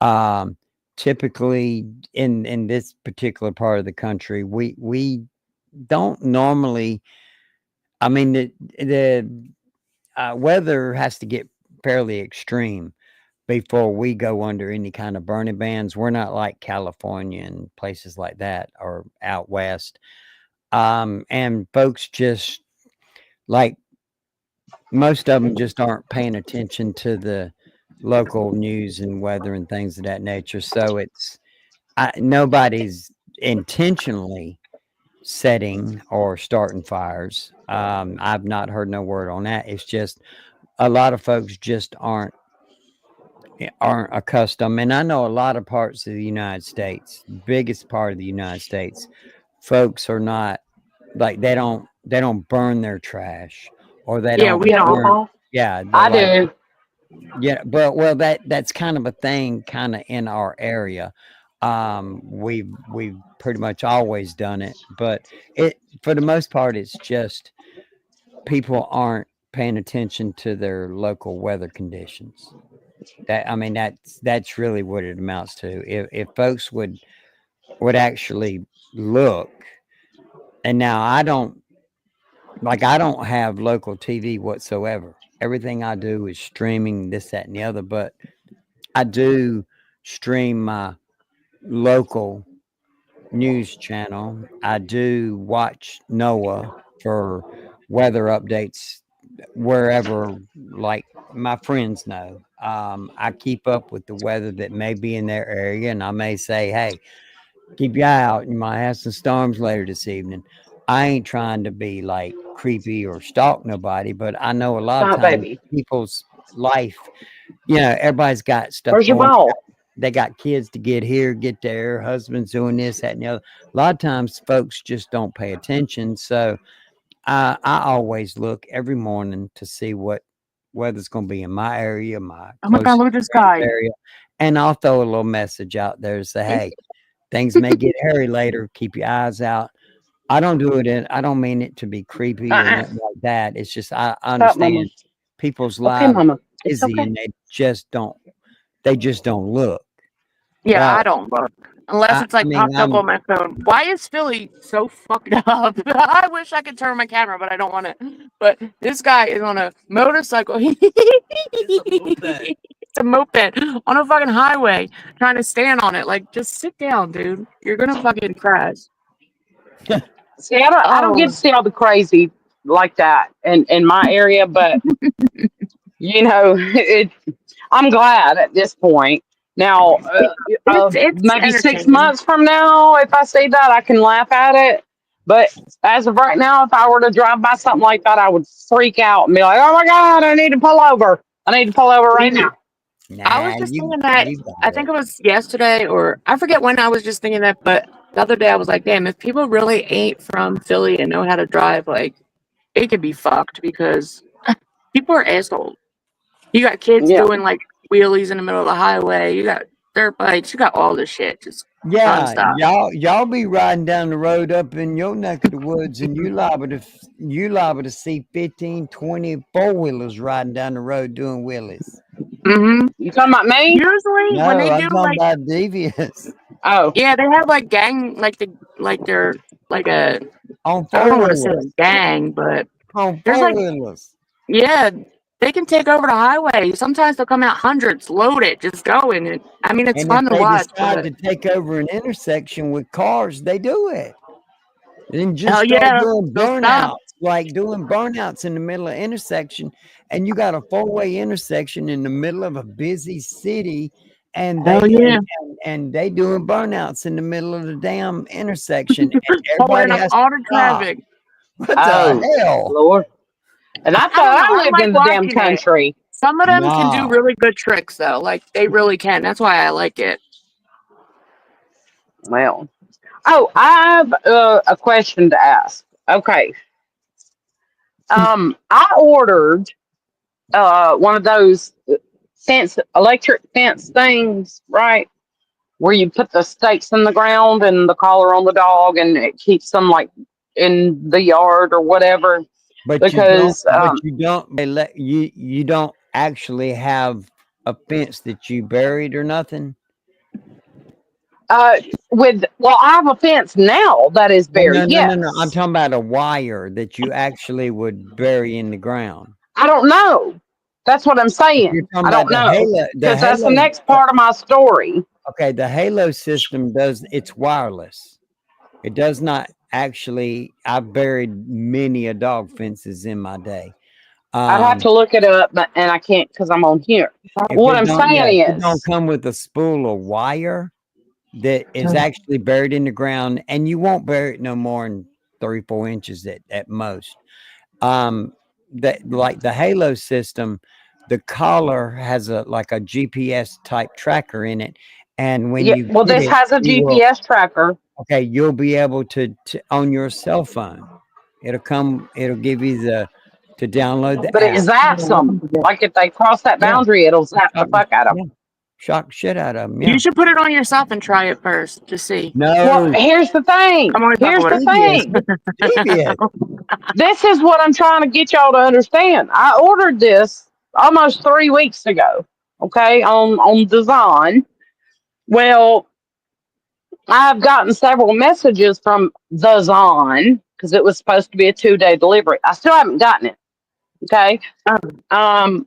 Um, Typically, in this particular part of the country, we don't normally. I mean, the weather has to get fairly extreme before we go under any kind of burning bans. We're not like California and places like that or out west. And folks just like most of them just aren't paying attention to the local news and weather and things of that nature. So nobody's intentionally setting or starting fires. I've not heard no word on that. It's just a lot of folks just aren't accustomed. And I know a lot of parts of the United States, biggest part of the United States, folks are not like they don't burn their trash or they Yeah, don't we don't. burn. Yeah, they're I like do. yeah, but well that's kind of a thing kind of in our area. We've pretty much always done it, but it for the most part it's just people aren't paying attention to their local weather conditions. That I mean that's really what it amounts to. If folks would actually look, and now I don't have local TV whatsoever. Everything I do is streaming this, that, and the other, but I do stream my local news channel. I do watch NOAA for weather updates wherever, like my friends know. I keep up with the weather that may be in their area, and I may say, hey, keep your eye out. You might have some storms later this evening. I ain't trying to be like creepy or stalk nobody, but I know a lot of Stop, times baby. people's life, everybody's got stuff Where's your going. ball? They got kids to get here, get there, husbands doing this, that, and the other. A lot of times folks just don't pay attention. So I always look every morning to see what weather's going to be in my area, my Oh my god, close look at this guy. area. And I'll throw a little message out there to say, hey, things may get hairy later. Keep your eyes out. I don't mean it to be creepy or Uh-uh. nothing like that. It's just I Stop, mama. understand people's Okay, lives mama. are It's busy okay. and they just don't look. Yeah, But I don't look unless it's I like mean popped up on my phone. Why is Philly so fucked up? I wish I could turn my camera, but I don't want to. But this guy is on a motorcycle. It's a moped on a fucking highway, trying to stand on it. Like, just sit down, dude. You're gonna fucking crash. See, I don't get Oh, to see all the crazy like that in my area, but it. I'm glad at this point. Now, it's maybe six entertaining. months from now, if I see that, I can laugh at it. But as of right now, if I were to drive by something like that, I would freak out and be like, "Oh my god, I need to pull over! I need to pull over right now." I nah, was just you thinking that. you I got think it. it was yesterday, or I forget when I was just thinking that. But the other day, I was like, "Damn, if people really ain't from Philly and know how to drive, like, it could be fucked because people are assholes. You got kids Yeah, doing like wheelies in the middle of the highway. You got dirt bikes. You got all this shit just Yeah, nonstop. y'all be riding down the road up in your neck of the woods, and you liable to see 15, 20 four-wheelers riding down the road doing wheelies. you talking about me? Usually, when No, they do I'm talking like, about devious Oh, yeah, they have like gang, like they're like a, on I don't want to say four-wheelers. a gang, but On there's like, four-wheelers. yeah, they can take over the highway. Sometimes they'll come out hundreds, loaded, just going. And I mean, it's And fun if to they watch. decide But to take over an intersection with cars, they do it. And just hell start yeah, doing they'll stop. burnouts, like doing burnouts in the middle of intersection. And you got a four-way intersection in the middle of a busy city, and Hell yeah, and they doing burnouts in the middle of the damn intersection, and holding everybody up has all to the stop. traffic. What Oh, the hell? Lord. And I I don't thought know. I I lived like in the damn watching it. country. Some of them can do Nah. really good tricks, though. Like they really can. That's why I like it. Well, oh, I have a question to ask. Okay. I ordered one of those electric fence things, right? Where you put the stakes in the ground and the collar on the dog, and it keeps them like in the yard or whatever. But Because you don't actually have a fence that you buried or nothing. I have a fence now that is No, buried. no. I'm Yes, talking about a wire that you actually would bury in the ground. I don't know. That's what I'm If you're saying. talking I about don't know the because that's the halo, next part of my story. okay, the halo system it's wireless. It does not actually. I've buried many a dog fences in my day. I'd have to look it up, and I can't because I'm on here. If What it I'm don't, yeah, saying if it don't is, come with a spool of wire that is actually buried in the ground, and you won't bury it no more than 3-4 inches at most. That like the Halo system, the collar has a like a GPS type tracker in it, and when yeah. you Well, get this it, has a you will GPS tracker, okay, you'll be able to on your cell phone. It'll give you to download the but it app. zaps them. Like if they cross that Yeah, boundary, it'll zap the shock, fuck out of yeah, them. shock shit out of them. You Yeah, should put it on yourself and try it first to see. Well, no, here's the thing. I'm only fucking Here's the with devious, thing. devious. This is what I'm trying to get y'all to understand. I ordered this almost 3 weeks ago. Okay, on Design. Well, I've gotten several messages from the Zon because it was supposed to be a 2-day delivery. I still haven't gotten it. Okay. Um,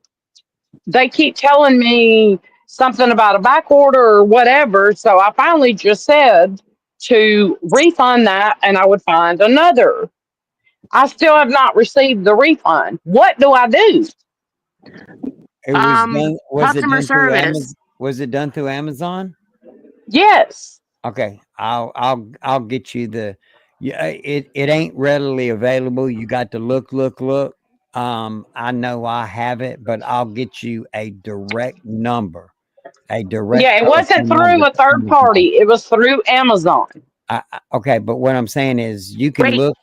they keep telling me something about a back order or whatever. So I finally just said to refund that and I would find another. I still have not received the refund. What do I do? It was done. Was it Customer done through service. Amazon? Was it done through Amazon? Yes. Okay, I'll get you the. Yeah, it ain't readily available. You got to look. I know I have it, but I'll get you a direct number, a direct Yeah, it wasn't telephone number through a to third Amazon. party. It was through Amazon. Okay, but what I'm saying is you can Wait.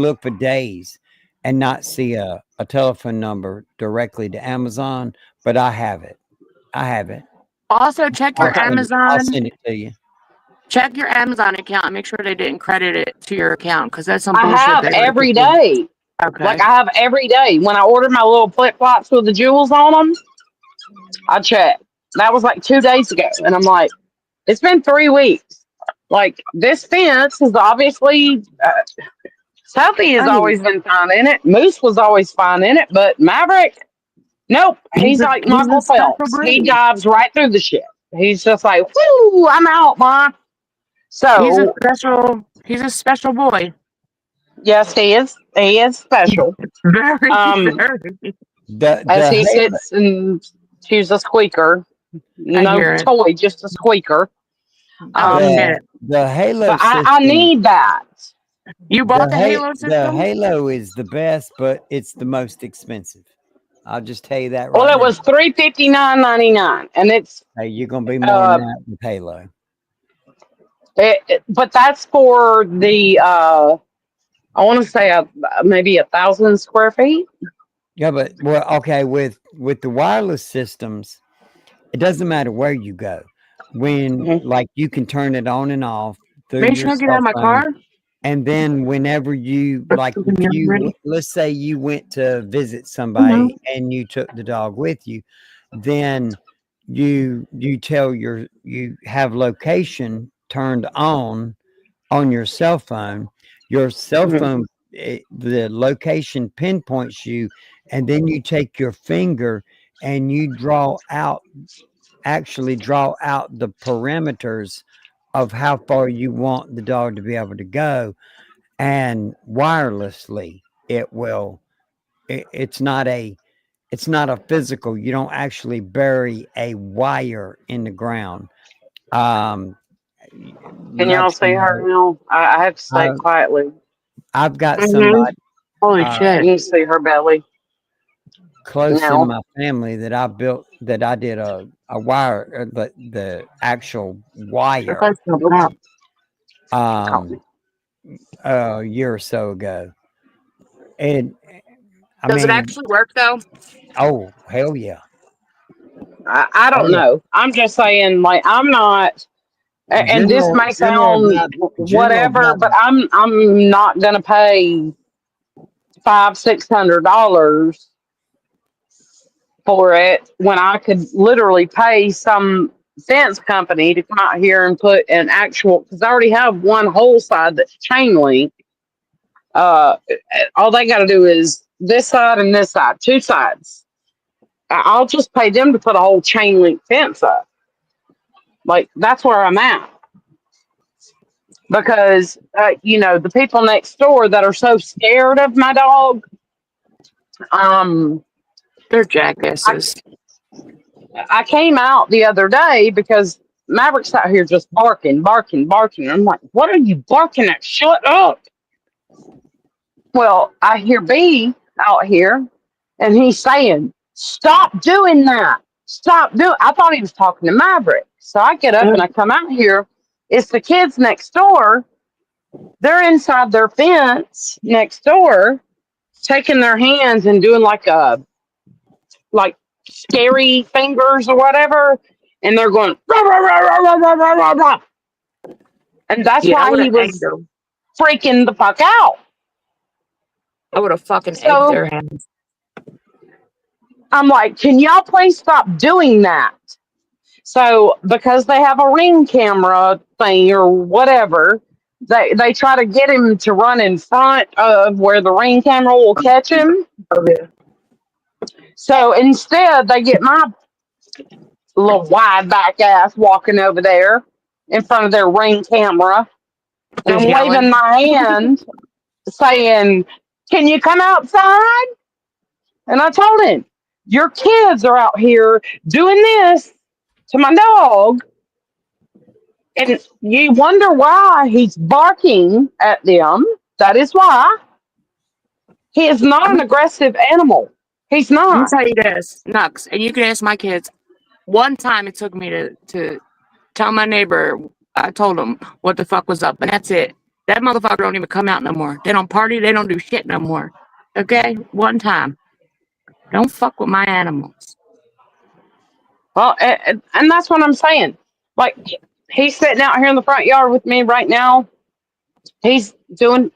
look for days and not see a telephone number directly to Amazon, but I have it. Also, check your Okay. I'll Amazon. send it to you. Check your Amazon account and make sure they didn't credit it to your account because that's some I bullshit. have they let every people- day. Okay. Like I have every day. When I ordered my little flip flops with the jewels on them, I checked. That was like 2 days ago. And I'm like, it's been 3 weeks. Like this fence is obviously, Sophie has I mean, always been fine in it. Moose was always fine in it. But Maverick, nope. He's like he's Michael a special Phelps. He breed. dives right through the shit. He's just like, whoo, I'm out, Ma. So, He's a special boy. yes, he is. He is special. Very, Um, very. As he Halo, sits and chews a squeaker. I No hear it. toy, just a squeaker. Oh Um, shit! the Halo But I system. need that. You bought the Halo The system? Halo is the best, but it's the most expensive. I'll just tell you that Well, right it now. was $359.99, and it's Hey, you're gonna be more than that with Halo. but that's for the I want to say maybe 1,000 square feet. Yeah, but well, okay, with the wireless systems, it doesn't matter where you go. When Mhm. like you can turn it on and off through Make your sure to get out cell of my phone, car. and then whenever you like, if When you're you ready. let's say you went to visit somebody and you took the dog with you, then you have location turned on your cell phone. Your cell Mhm. phone, the location pinpoints you and then you take your finger and you actually draw out the perimeters of how far you want the dog to be able to go, and wirelessly it will. It's not a physical. You don't actually bury a wire in the ground. Um, Can y'all that's see her now? I have to say I, it quietly. I've got Mm-hmm. somebody Holy uh, shit. You can see her belly close in now. my family that I built, that I did a wire, the actual If wire I still Oops, out. caught me. um a year or so ago. And I Does it mean, actually work though? oh hell yeah. I Oh don't yeah. know. I'm just saying, like, I'm not, and this may sound General whatever, about but I'm not gonna pay $500-600 for it when I could literally pay some fence company to come out here and put an actual, because I already have one whole side that's chain link. Uh, all they got to do is this side and this side, two sides. I'll just pay them to put a whole chain link fence up. Like, that's where I'm at. Because, the people next door that are so scared of my dog, um, They're I, jackasses. I came out the other day because Maverick's out here just barking, barking, barking. I'm like, what are you barking at? Shut up. Well, I hear B out here and he's saying, stop doing that. Stop doing. I thought he was talking to Maverick. So I get up and I come out here. It's the kids next door. They're inside their fence next door, taking their hands and doing like scary fingers or whatever, and they're going rah, rah, rah, rah, rah, rah, rah, rah, rah. And that's Yeah, I why would he have egged was them. freaking the fuck out. I would have fucking egged So their hands. I'm like, can y'all please stop doing that? So because they have a ring camera thing or whatever, they try to get him to run in front of where the ring camera will catch him. Oh, yeah. So instead, they get my little wide back ass walking over there in front of their ring camera. And Just I'm yelling. waving my hand saying, can you come outside? And I told him, your kids are out here doing this to my dog. And you wonder why he's barking at them. That is why. He is not I'm, an aggressive animal. He's I'm gonna not. tell you this, Nux, and you can ask my kids. One time it took me to tell my neighbor, I told him what the fuck was up, and that's it. That motherfucker don't even come out no more. They don't party, they don't do shit no more. Okay? One time. Don't fuck with my animals. Well, and that's what I'm saying. Like, he's sitting out here in the front yard with me right now. He's doing,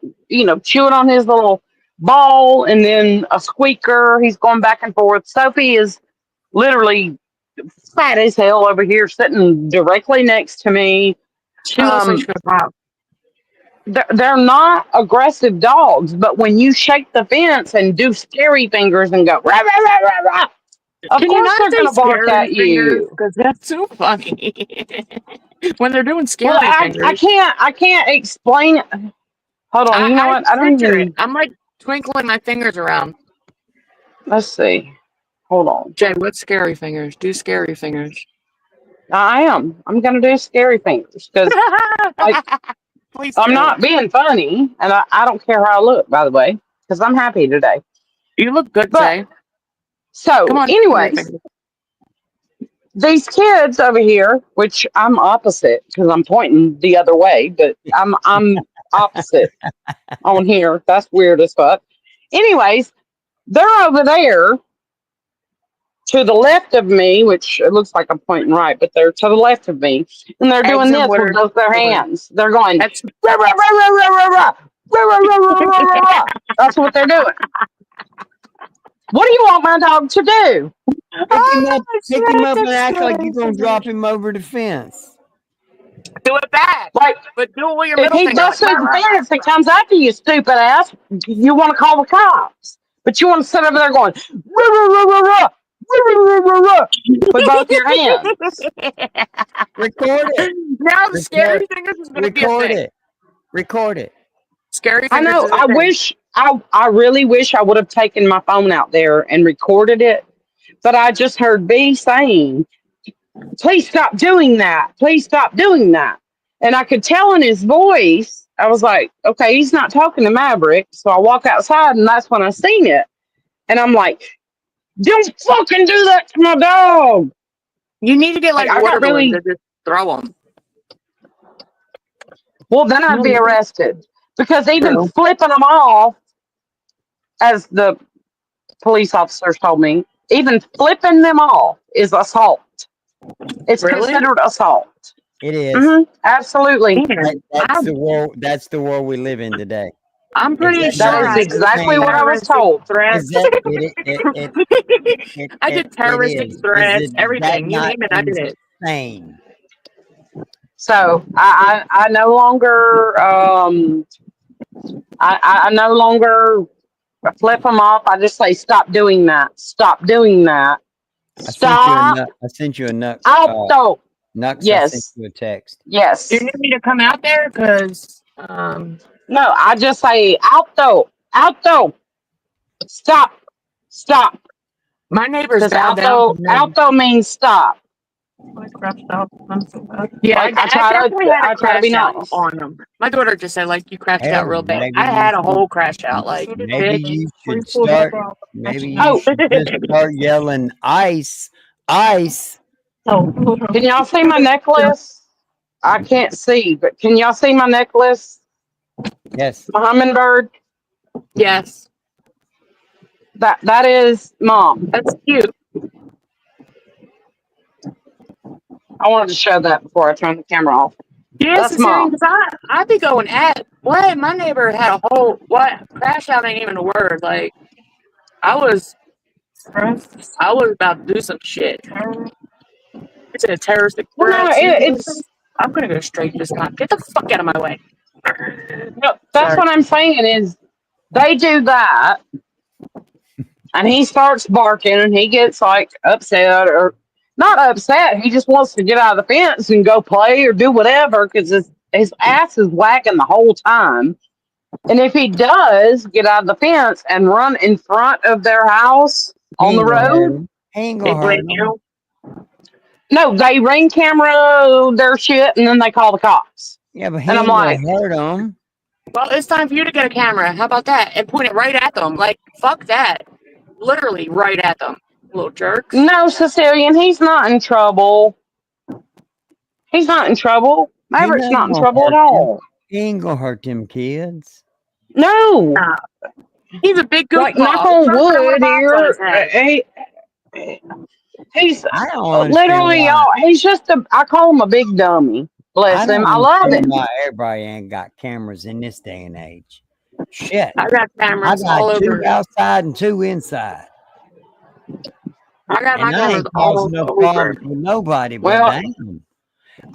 chewing on his little ball and then a squeaker. He's going back and forth. Sophie is literally fat as hell over here, sitting directly next to me. She looks like she could pop. They're not aggressive dogs, but when you shake the fence and do scary fingers and go rah, rah, rah, rah, rah, of Can you course not they're say gonna bark scary at fingers? you. Because that's too funny. When they're doing Well, scary fingers. I can't explain it. Hold on, you know I what? I don't picture it. even. I'm like twinkling my fingers around. Let's see. Hold on. Jay, what's scary fingers? Do scary fingers. I am. I'm gonna do scary fingers because like Please I'm do. not being funny, and I don't care how I look, by the way, because I'm happy today. You look good, But Jay. Come so, on, scary anyways, fingers. these kids over here, which I'm opposite because I'm pointing the other way, but I'm opposite on here. That's weird as fuck. Anyways, they're over there to the left of me, which it looks like I'm pointing right, but they're to the left of me, and they're Eggs doing and this with word. both their hands. They're going That's rah, rah, rah, rah, rah, rah, rah, rah, rah, rah, rah, rah, rah, rah. That's what they're doing. What do you want my dog to do? Pick him up and act like you're gonna drop him over the fence. Do it back, Like, but do it with your if middle he finger. busts through the fence and comes after you, stupid ass, you want to call the cops. But you want to sit over there going, "Rah, rah, rah, rah, rah, rah, rah, rah, rah, rah," with both your hands. Record it. Now the scary Record, thing is going to be a record thing. it. Record it. Scary I fingers know. is a I thing. wish. I really wish I would have taken my phone out there and recorded it. But I just heard B saying, "Please stop doing that. Please stop doing that." And I could tell in his voice. I was like, "Okay, he's not talking to Maverick." So I walk outside, and that's when I seen it. And I'm like, "Don't fucking do that to my dog." You need to get like Like, I water got really. balloons and just throw them. Well, then I'd be arrested because even True. flipping them off, as the police officers told me, even flipping them off is assault. It's Really? considered assault. It is. Absolutely. Man, That's the world. That's the world we live in today. I'm pretty Is sure that That not is I exactly insane? what I was terroristic told. threats. Is that I did terroristic is. threats, Is that everything. You not name it, I did it. insane? So I no longer I no longer flip them off. I just say stop doing that. Stop doing that. Stop. I sent you a Nux. Alto. Nux. I sent Yes. you a text. Yes. Do you need me to come out there? Because No, I just say alto. Alto. Stop. Stop. my neighbor's Because bowed alto down. alto means stop. Yeah, Like, I try definitely to had a be crash out nice. on them. My daughter just said, like, you crashed Hell, out real bad. maybe I you had a should- whole crash out. Like, Maybe bitch. you should start. Maybe you Oh. should just start yelling ice, ice. Can y'all see my necklace? I can't see, but can y'all see my necklace? Yes. My hummingbird? Yes, That is Mom. that's cute. I wanted to show that before I turned the camera off. Yes, That's Mom. because I'd be going at what my neighbor had a whole crash out ain't even a word. Like I was about to do some shit. It's a terroristic Well, no, threat. it's I'm gonna go straight this time. Get the fuck out of my way. no, that's Sorry. what I'm saying is they do that, and he starts barking, and he gets like upset or not upset. He just wants to get out of the fence and go play or do whatever because his ass is whacking the whole time. And if he does get out of the fence and run in front of their house on the road, He ain't They gonna hurt blame him. you. no, they ring camera their shit and then they call the cops. Yeah, but he And I'm ain't like, gonna hurt him. Well, it's time for you to get a camera. How about that? And point it right at them. Like, fuck that. Literally right at them. Little jerks. no, Sicilian, he's not in trouble. He's not in trouble. Maverick's not not in gonna trouble at hurt all. He ain't gonna hurt them kids. No. He's a big goofball. Like, knock on He's not gonna wood have a box on his here. head. He's I don't understand literally, why. y'all, he's just I call him a big dummy. Bless him. I love understand him. why everybody ain't got cameras in this day and age. Shit. I got I cameras all got 2 over. outside and 2 inside. I got my And I cameras ain't all causing no over. problems with nobody but Well, damn.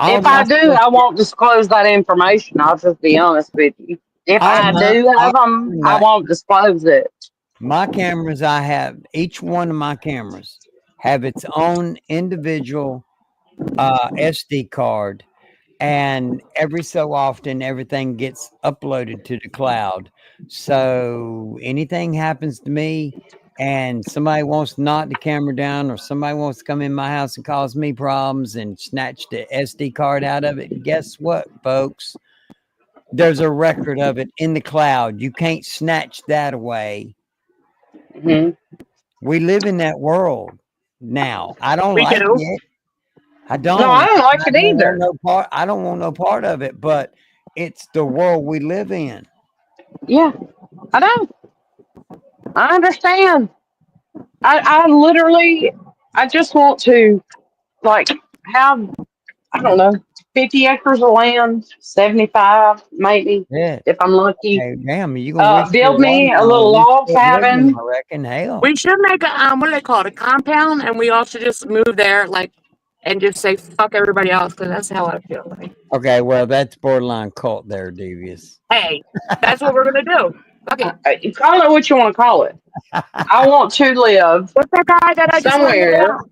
If I do, I won't disclose that information. I'll just be honest with you. If I do have them, I won't disclose it. My cameras, I have, each one of my cameras have its own individual SD card. And every so often, everything gets uploaded to the cloud. So anything happens to me and somebody wants to knock the camera down or somebody wants to come in my house and cause me problems and snatch the SD card out of it, guess what, folks? There's a record of it in the cloud. You can't snatch that away. Mm-hmm. We live in that world now. I don't like it. I don't. No, I don't like it either. I don't want no part of it, but it's the world we live in. Yeah, I know. I understand. I literally, I just want to, like, have, I don't know, 50 acres of land, 75 maybe, Yeah. if I'm lucky. Hey, damn, you gonna Build me a little log cabin. I reckon. Hell, We should make a what do they call it? A compound, and we all should just move there, like, and just say fuck everybody else, because that's how I feel. Like, okay, well, that's borderline cult there, Devious. hey, that's what we're gonna do. Okay, Call it what you want to call it. I want to live What's that guy that I just learned somewhere about?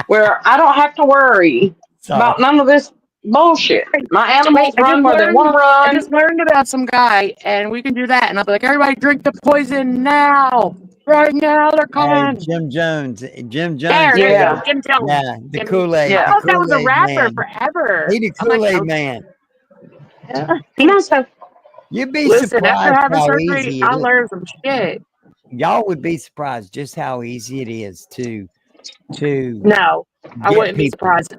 where I don't have to worry about So, none of this bullshit. My Wait, animals run where they want to I run. just learned about some guy, and we can do that. And I'll be like, everybody drink the poison now. Right now, they're hey, coming. Jim Jones. Jim There Jones. you Yeah. go. Jim Jones. Yeah, the Jim- Kool-Aid. I Yeah. The thought that was a Kool-Aid rapper man. forever. He the I'm like, Kool-Aid oh, man. Come on, so You'd be listen, after surprised having how surgery, easy I it is. learned some shit. Y'all would be surprised just how easy it is to No, I get wouldn't be people. surprised.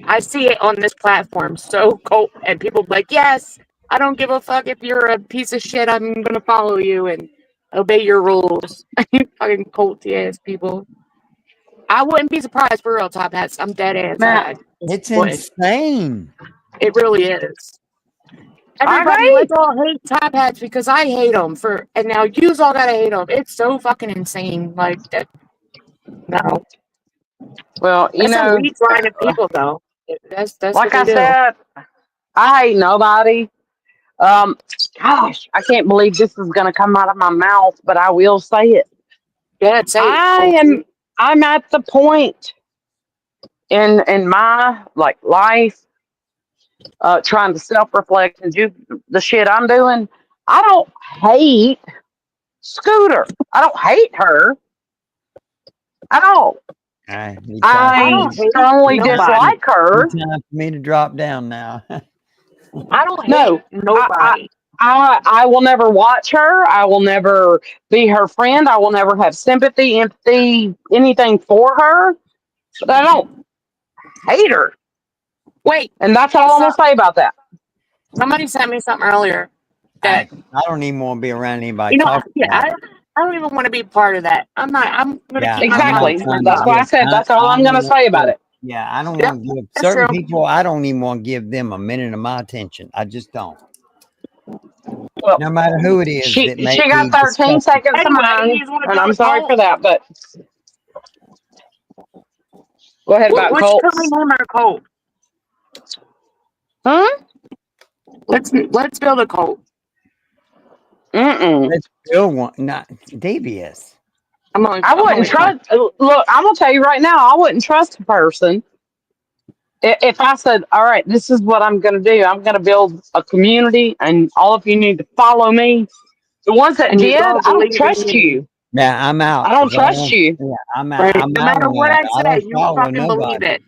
I see it on this platform so cold, and people be like, yes, I don't give a fuck if you're a piece of shit. I'm gonna follow you and obey your rules. You fucking culty ass people. I wouldn't be surprised for real, Top Hats. I'm dead ass. Matt, It's Wouldn't. insane. It really is. I Everybody, agree. let's all hate Top Hats because I hate them for, and now yous all gotta hate them. It's so fucking insane. Like that. No, Well, you that's a know, weak line of people, though. That's what like they I do. said, I hate nobody. Um, gosh, I can't believe this is going to come out of my mouth, but I will say it. Yeah, say I'm at the point in my like life, trying to self reflect and do the shit I'm doing. I don't hate Scooter. I don't hate her. I don't. It's I I don't hate strongly nobody. dislike her. time for me to drop down now. I don't hate No, nobody. I will never watch her. I will never be her friend. I will never have sympathy, empathy, anything for her. But I don't hate her. Wait, And that's all I'm going to say about that. somebody sent me something earlier that I don't even want to be around anybody you know. talking Yeah, about it. I don't even want to be part of that. I'm not. I'm gonna Yeah, keep my I'm not Exactly. mouth trying shut to That's up. why I give. said that's all I'm I going to don't say want about to. it. Yeah, I don't Yep, want to give that's certain true. people. I don't even want to give them a minute of my attention. I just don't. Well, No matter who it is she that may she got be 13 discussing. seconds of Anyway, mine, you just want to and build I'm a sorry for cult. that. But go ahead about What should we cults. name our cult? Huh? Let's build a cult. Mm-mm. Let's build one. Not devious. I wouldn't trust. Look, I'm gonna tell you right now. I wouldn't trust a person if I said, "All right, this is what I'm gonna do. I'm gonna build a community, and all of you need to follow me." The ones that And you did, don't I don't believe in trust me, you. Yeah, I'm out. I don't 'Cause I trust don't. you Yeah, I'm out. right? I'm No out matter on what that. I I say, don't you follow fucking believe nobody. it.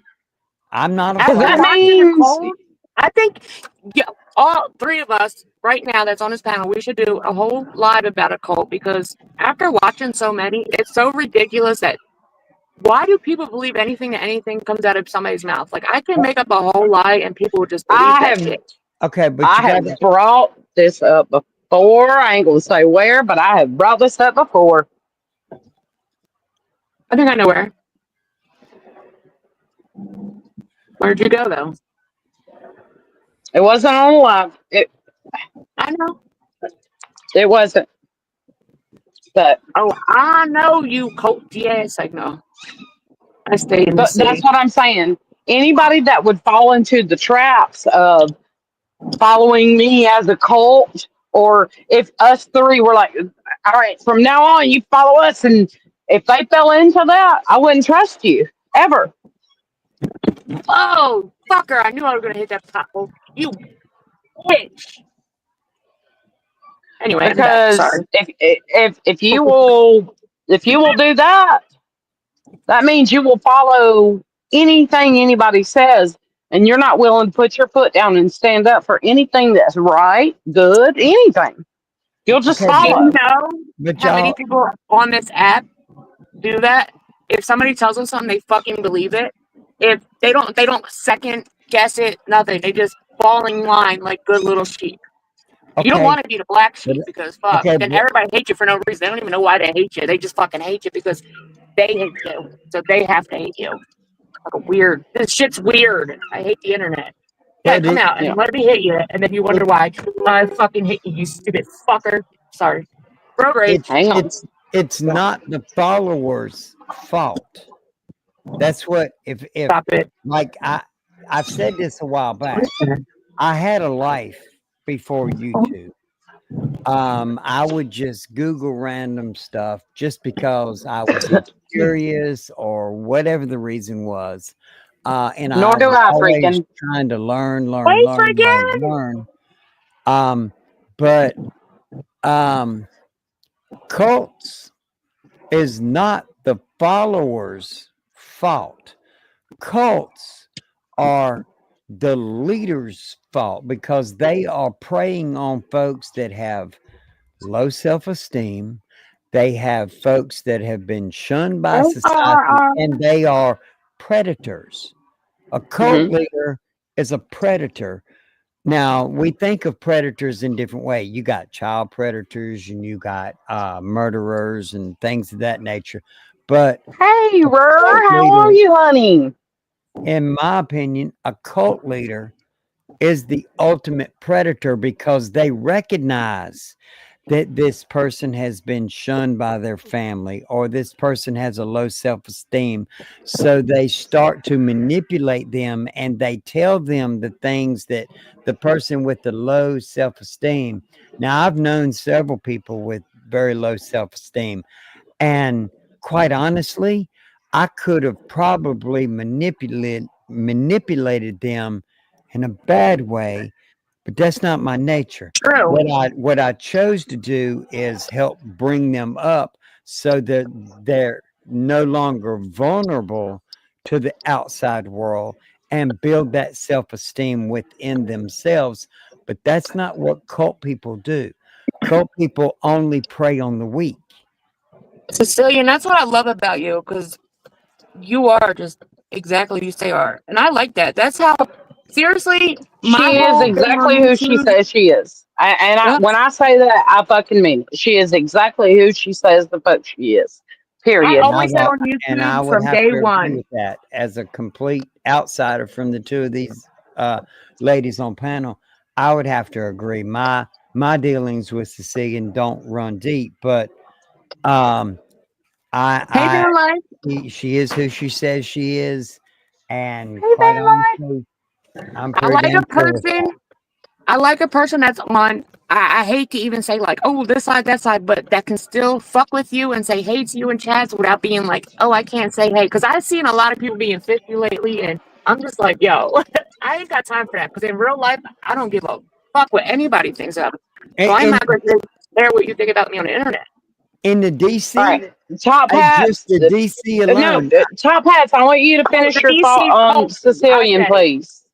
I'm not a After That follower. watching the means cold, I think all three of us right now that's on this panel, we should do a whole live about a cult because after watching so many, it's so ridiculous that why do people believe anything that anything comes out of somebody's mouth? Like I can make up a whole lie and people would just believe I that have. shit. Okay, but I you got to. have brought this up before. I ain't gonna say where, but I have brought this up before. I think I know where. Where'd you go though? It wasn't on live. I know. It wasn't. But Oh, I know you cult ass. I know. I stay in the but that's city. what I'm saying. Anybody that would fall into the traps of following me as a cult, or if us three were like, all right, from now on, you follow us, and if they fell into that, I wouldn't trust you ever. Oh, fucker! I knew I was gonna hit that pothole. You bitch. Anyway, I'm back. Because Sorry. if you will do that, that means you will follow anything anybody says, and you're not willing to put your foot down and stand up for anything that's right, good, anything. You'll just Okay, Do you follow. know but how many y'all. people on this app do that? If somebody tells them something, they fucking believe it. If they don't second guess it, nothing. They just fall in line like good little sheep. You don't Okay, want to be the black but, sheep because fuck, okay, then but, everybody hates you for no reason. They don't even know why they hate you. They just fucking hate you because they hate you. So they have to hate you. Like a weird. This shit's weird. I hate the internet. Yeah, but come it, out Yeah. and let me hit you, and then you wonder why I fucking hit you, you stupid fucker. Sorry. Road rage. Hang on. it's not the followers' fault. That's what if Stop it. like I've said this a while back. I had a life before YouTube. I would just Google random stuff just because I was either curious or whatever the reason was. And I Nor do was I, always freaking. trying to learn, learn, Wait, learn, learn, freaking. learn. But cults is not the followers' fault. Cults are the leaders' fault because they are preying on folks that have low self-esteem. They have folks that have been shunned by society, and they are predators. A cult Hmm. leader is a predator. Now, we think of predators in different way. You got child predators and you got murderers and things of that nature. But Hey, a cult Rur, how are leader, you, honey? in my opinion, a cult leader is the ultimate predator because they recognize that this person has been shunned by their family or this person has a low self-esteem, so they start to manipulate them and they tell them the things that the person with the low self-esteem. Now, I've known several people with very low self-esteem, and quite honestly, I could have probably manipulated them in a bad way, but that's not my nature. True. What I chose to do is help bring them up so that they're no longer vulnerable to the outside world and build that self-esteem within themselves. But that's not what cult people do. Cult people only prey on the weak. Cecilia, and that's what I love about you, because you are just exactly who you say are. And I like that. That's how, seriously, my She is whole thing on exactly who she YouTube. says she is. Yep. When I say that, I fucking mean it. She is exactly who she says the fuck she is. I Period. And I always said will, on and I YouTube would from have day to agree one. with that as a complete outsider from the two of these ladies on panel. I would have to agree. My dealings with Cecilian don't run deep, but um, Hey, I Van Life. she is who she says she is, and Hey, quite Van Life. honestly, I'm I pretty like damn a cool with person. that. I like a person that's on. I hate to even say like, oh, this side, that side, but that can still fuck with you and say hey to you in chats without being like, oh, I can't say hey. Because I've seen a lot of people being 50 lately, and I'm just like, yo, I ain't got time for that. Because in real life, I don't give a fuck what anybody thinks of me. So I'm And not going to care what you think about me on the internet. in the All DC, right. Top just hats. the DC No, alone, top hats. I want you to Oh, finish the your thought DC on culty. I Sicilian, get it. please.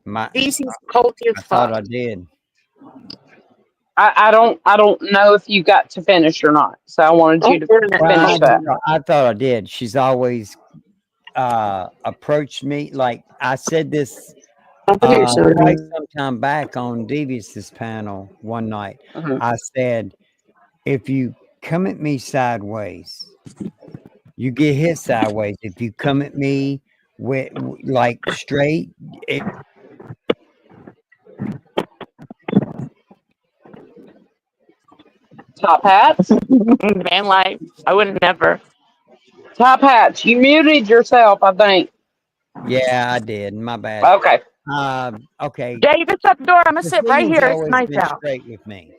my DC's culty I as thought fuck. I did. I don't know if you got to finish or not. So I wanted you Oh, to internet Well, finish that. culty. I thought I did. She's always approached me like I said this Over here, so quite some time back on Devious's panel one night. Hmm. I said, if you come at me sideways, you get hit sideways. If you come at me with like straight, Top hats. Van life. I would never. Top hats. You muted yourself, I think. yeah, I did. My bad. Okay. Okay. Dave, just shut the door. I'm gonna sit right Cecilian's here. It's always nice been out. straight with me.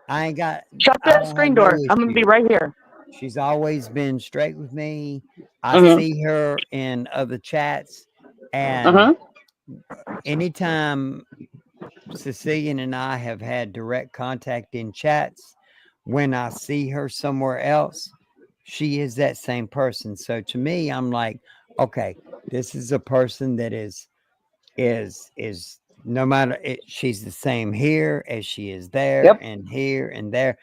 I ain't got. Shut I the don't have screen no door. I'm gonna be issue. right here. She's always been straight with me. I Hmm. see her in other chats, and Hmm. anytime Cecilian and I have had direct contact in chats, when I see her somewhere else, she is that same person. So to me, I'm like, okay, this is a person that is no matter it, she's the same here as she is there Yep. and here and there.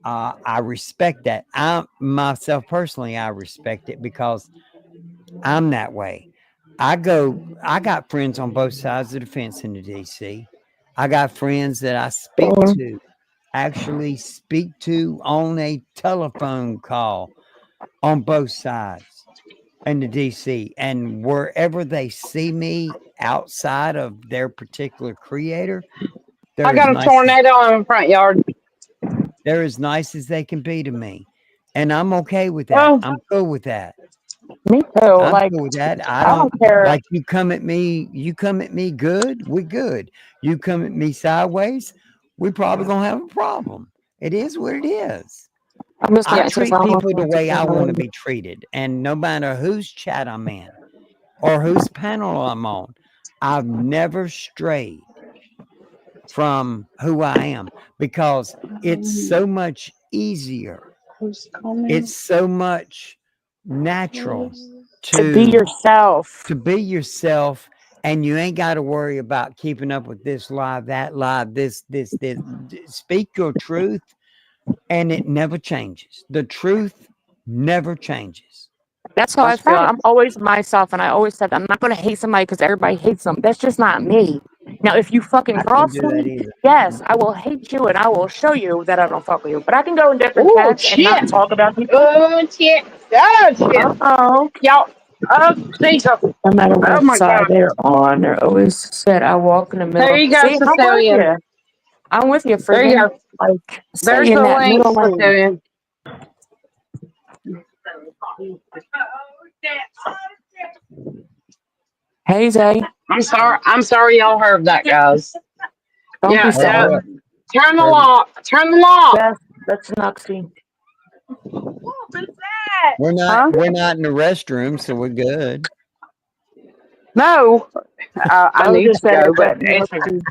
I respect that. I myself personally, I respect it because I'm that way. I got friends on both sides of the fence in the DC. I got friends that I actually speak to on a telephone call on both sides in the DC. And wherever they see me outside of their particular creator, I they're as got a nice as tornado in the front yard. they're as nice as they can be to me. And I'm okay with that. Oh, I'm cool with that. Me too. I'm Like, cool with that. I I don't don't care. like you come at me good, we good. You come at me sideways, we probably gonna have a problem. It is what it is. I'm just I gonna treat people the way I want to be treated, and no matter whose chat I'm in or whose panel I'm on, I've never strayed from who I am because it's so much easier. Who's coming? It's so much natural to be yourself. to be yourself, and you ain't got to worry about keeping up with this live, that live, this. Speak your truth, and it never changes. The truth never changes. That's how That's I feel. right. I'm always myself, and I always said I'm not gonna hate somebody because everybody hates them. That's just not me. Now, if you fucking I can't cross do that me, either. yes, I will hate you, and I will show you that I don't fuck with you. But I can go in different Ooh, chats and not shit. talk about people. Oh, shit. Oh, shit. Oh, Y'all. Oh, Jesus. no matter Oh, what my side God. they're on, they're always said I walk in the middle. There you go, See, I'm with Sicilian. you. I'm with you, There you friggin'. go. Like, There's stay in the that link, middle lane. Sicilian. Hey, Zay. I'm sorry y'all heard that, guys. Don't Yeah, be sorry. turn the Heard it. lock. Turn the lock. That's Nuxie. We're Huh? not in the restroom, so we're good. No. I was need just to saying go, but that Nuxie.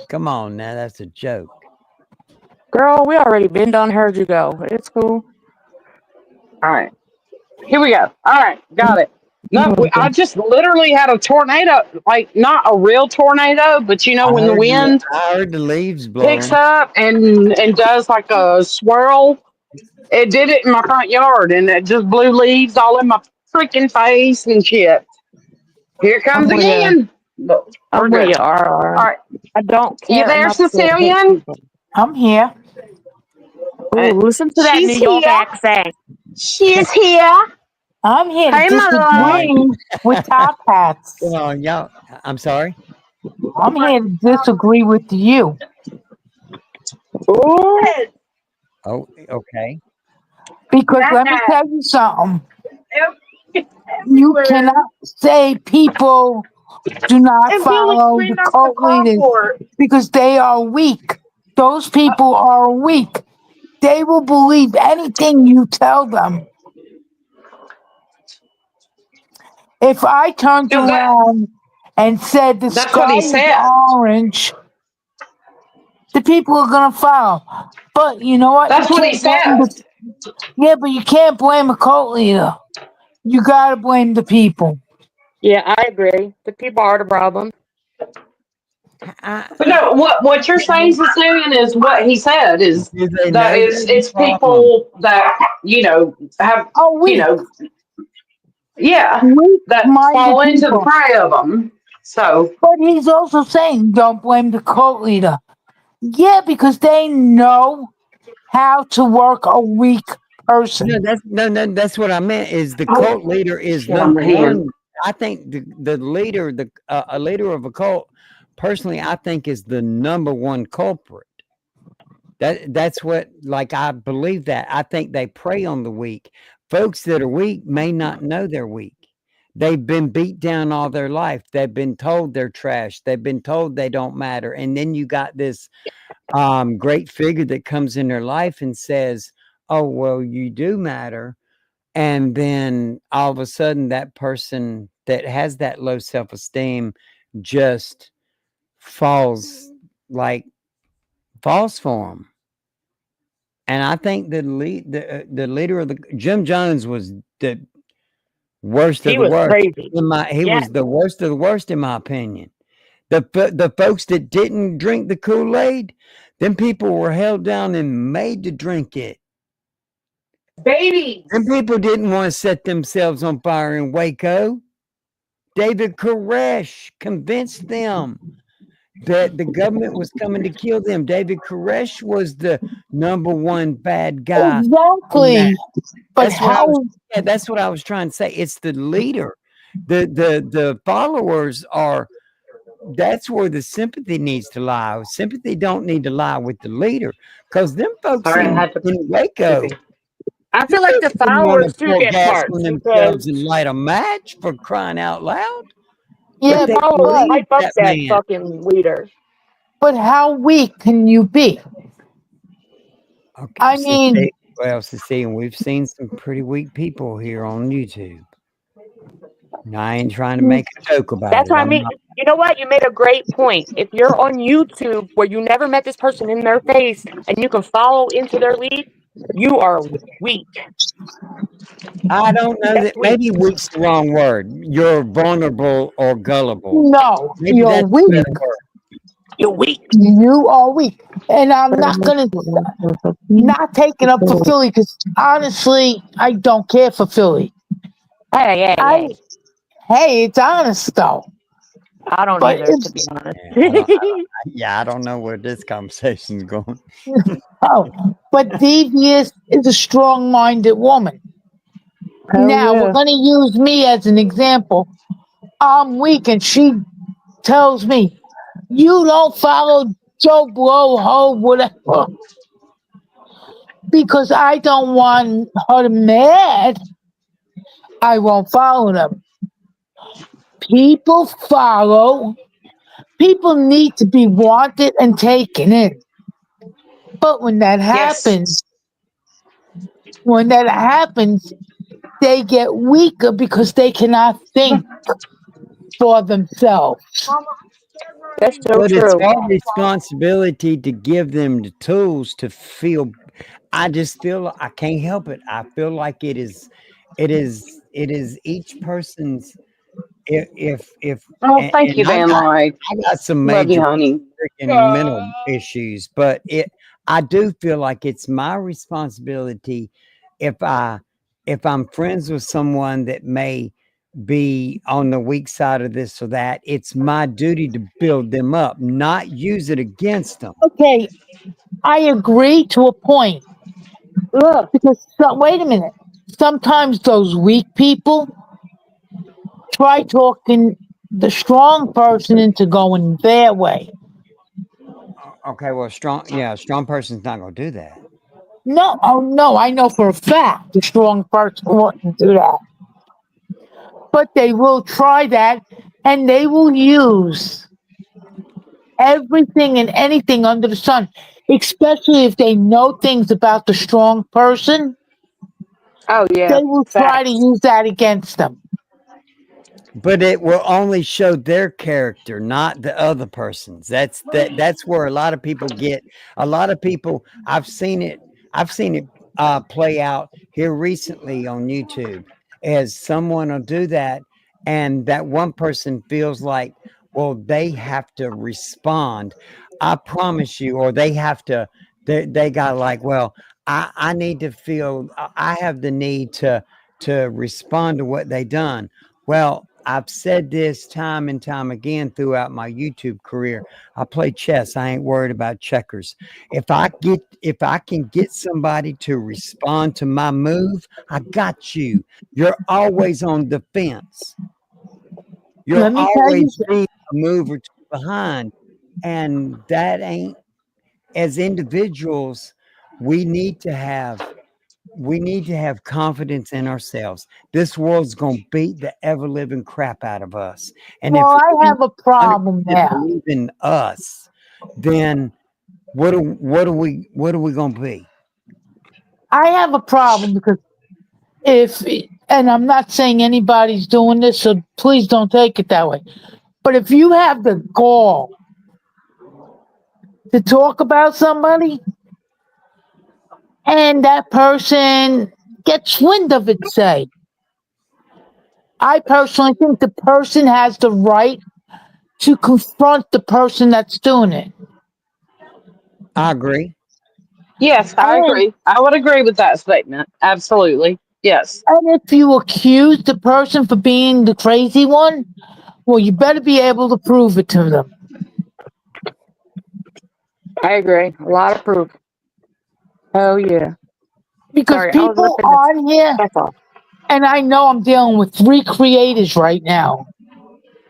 Come on now, that's a joke. Girl, we already been done heard you go. It's cool. all right. Here we go. All right, got it. No, I just literally had a tornado, like not a real tornado, but you know when the wind I heard the leaves blowing. picks up and does like a swirl. It did it in my front yard, and it just blew leaves all in my freaking face and shit. Here it comes I'm with you. again. But we're I'm with good. you, RR. All right, I don't you care there, enough to hate Sicilian? people. I'm here. Ooh, listen to that She's New York here. accent. She's here. I'm here to Hey, my love. disagree with Top Hats. Come on, y'all. I'm sorry. I'm here to disagree with you. Ooh, Oh, okay. Because let me tell you something. You cannot say people do not follow the cult leaders because they are weak. Those people are weak. They will believe anything you tell them. If I turned No, around and said the that's what sky he is said. orange, the people are gonna follow. But you know what? That's You what he can't blame said. yeah, but you can't blame a cult leader. You gotta blame the people. yeah, I agree. The people are the problem. But no, what you're saying, Sicilian, is what he said is Do they that know there's a it's problem? people that have Oh, weak, yeah, that weak-minded fall into the people. prey of them. So But he's also saying don't blame the cult leader. Yeah, because they know how to work a weak person. That's what I meant. Is the Oh, cult leader is shit on number my hand. one. I think the leader, a leader of a cult, personally, I think is the number one culprit. That's what, like, I believe that. I think they prey on the weak. Folks that are weak may not know they're weak. They've been beat down all their life. They've been told they're trash. They've been told they don't matter. And then you got this great figure that comes in their life and says, "Oh, well, you do matter." And then all of a sudden, that person that has that low self-esteem just falls for them. And I think the leader of the Jim Jones was the worst of He the was worst. crazy. He Yeah. was the worst of the worst, in my opinion. The folks that didn't drink the Kool-Aid, them people were held down and made to drink it. Babies. And people didn't want to set themselves on fire in Waco. David Koresh convinced them that the government was coming to kill them. David Koresh was the number one bad guy. Exactly. But That's what I was trying to say. It's the leader. The followers are. That's where the sympathy needs to lie. Sympathy don't need to lie with the leader, because them folks Sorry, I in had to. Waco, I feel like the didn't want followers to do pour get gas parts on themselves because and light a match, for crying out loud. yeah, But they but followers believe hype up that that man. fucking leader. But how weak can you be? Okay. I mean, And we've seen some pretty weak people here on YouTube. Now, I ain't trying to make a joke about That's it. what I I'm mean. not. You know what? You made a great point. If you're on YouTube where you never met this person in their face and you can follow into their lead, you are weak. I don't know That's that. weak. Maybe weak's the wrong word. You're vulnerable or gullible. no, Maybe you're that's a weak. better word. You're weak. You are weak. And I'm not taking up for Philly because honestly, I don't care for Philly. Hey, Hey, it's honest though. I don't But either, to be honest. I don't know where this conversation's going. but Devious is a strong-minded woman. Now we're gonna use me as an example. I'm weak, and she tells me, "You don't follow Joe Blow, ho, whatever," because I don't want her mad. I won't follow them. People follow. People need to be wanted and taken in. But when that happens, they get weaker because they cannot think for themselves. That's so But it's true. our responsibility to give them the tools to feel. I just feel I can't help it. I feel like it is each person's. If Oh, thank you, and Van Lloyd. I got some Love you, major honey. freaking mental issues, but I do feel like it's my responsibility if I'm friends with someone that may be on the weak side of this or that, it's my duty to build them up, not use it against them. Okay, I agree to a point. Because wait a minute. Sometimes those weak people try talking the strong person into going their way. Okay, well, strong person's not gonna do that. No, oh no, I know for a fact the strong person wouldn't do that. But they will try that, and they will use everything and anything under the sun, especially if they know things about the strong person. Oh, yeah. They will try to use that against them. But it will only show their character, not the other person's. That's where a lot of people get. A lot of people. I've seen it play out here recently on YouTube. As someone will do that, and that one person feels like, well, they have to respond. I promise you, or they have to. They got like, well, I need to feel. I have the need to respond to what they done. Well, I've said this time and time again throughout my YouTube career. I play chess. I ain't worried about checkers. If I can get somebody to respond to my move, I got you. You're always on defense. You're Let me tell you, always being a move or two behind. And that ain't, as individuals, we need to have confidence in ourselves. This world's gonna beat the ever living crap out of us. And if well, I we have a problem there. believe in us, then what are we gonna be? I have a problem because and I'm not saying anybody's doing this, so please don't take it that way. But if you have the gall to talk about somebody and that person gets wind of it, say, I personally think the person has the right to confront the person that's doing it. I agree. Yes, I agree. I would agree with that statement. Absolutely. Yes. And if you accuse the person for being the crazy one, well, you better be able to prove it to them. I agree. A lot of proof. Oh, yeah. Because Sorry, I was people ripping on here, That's all. and I know I'm dealing with 3 creators right now.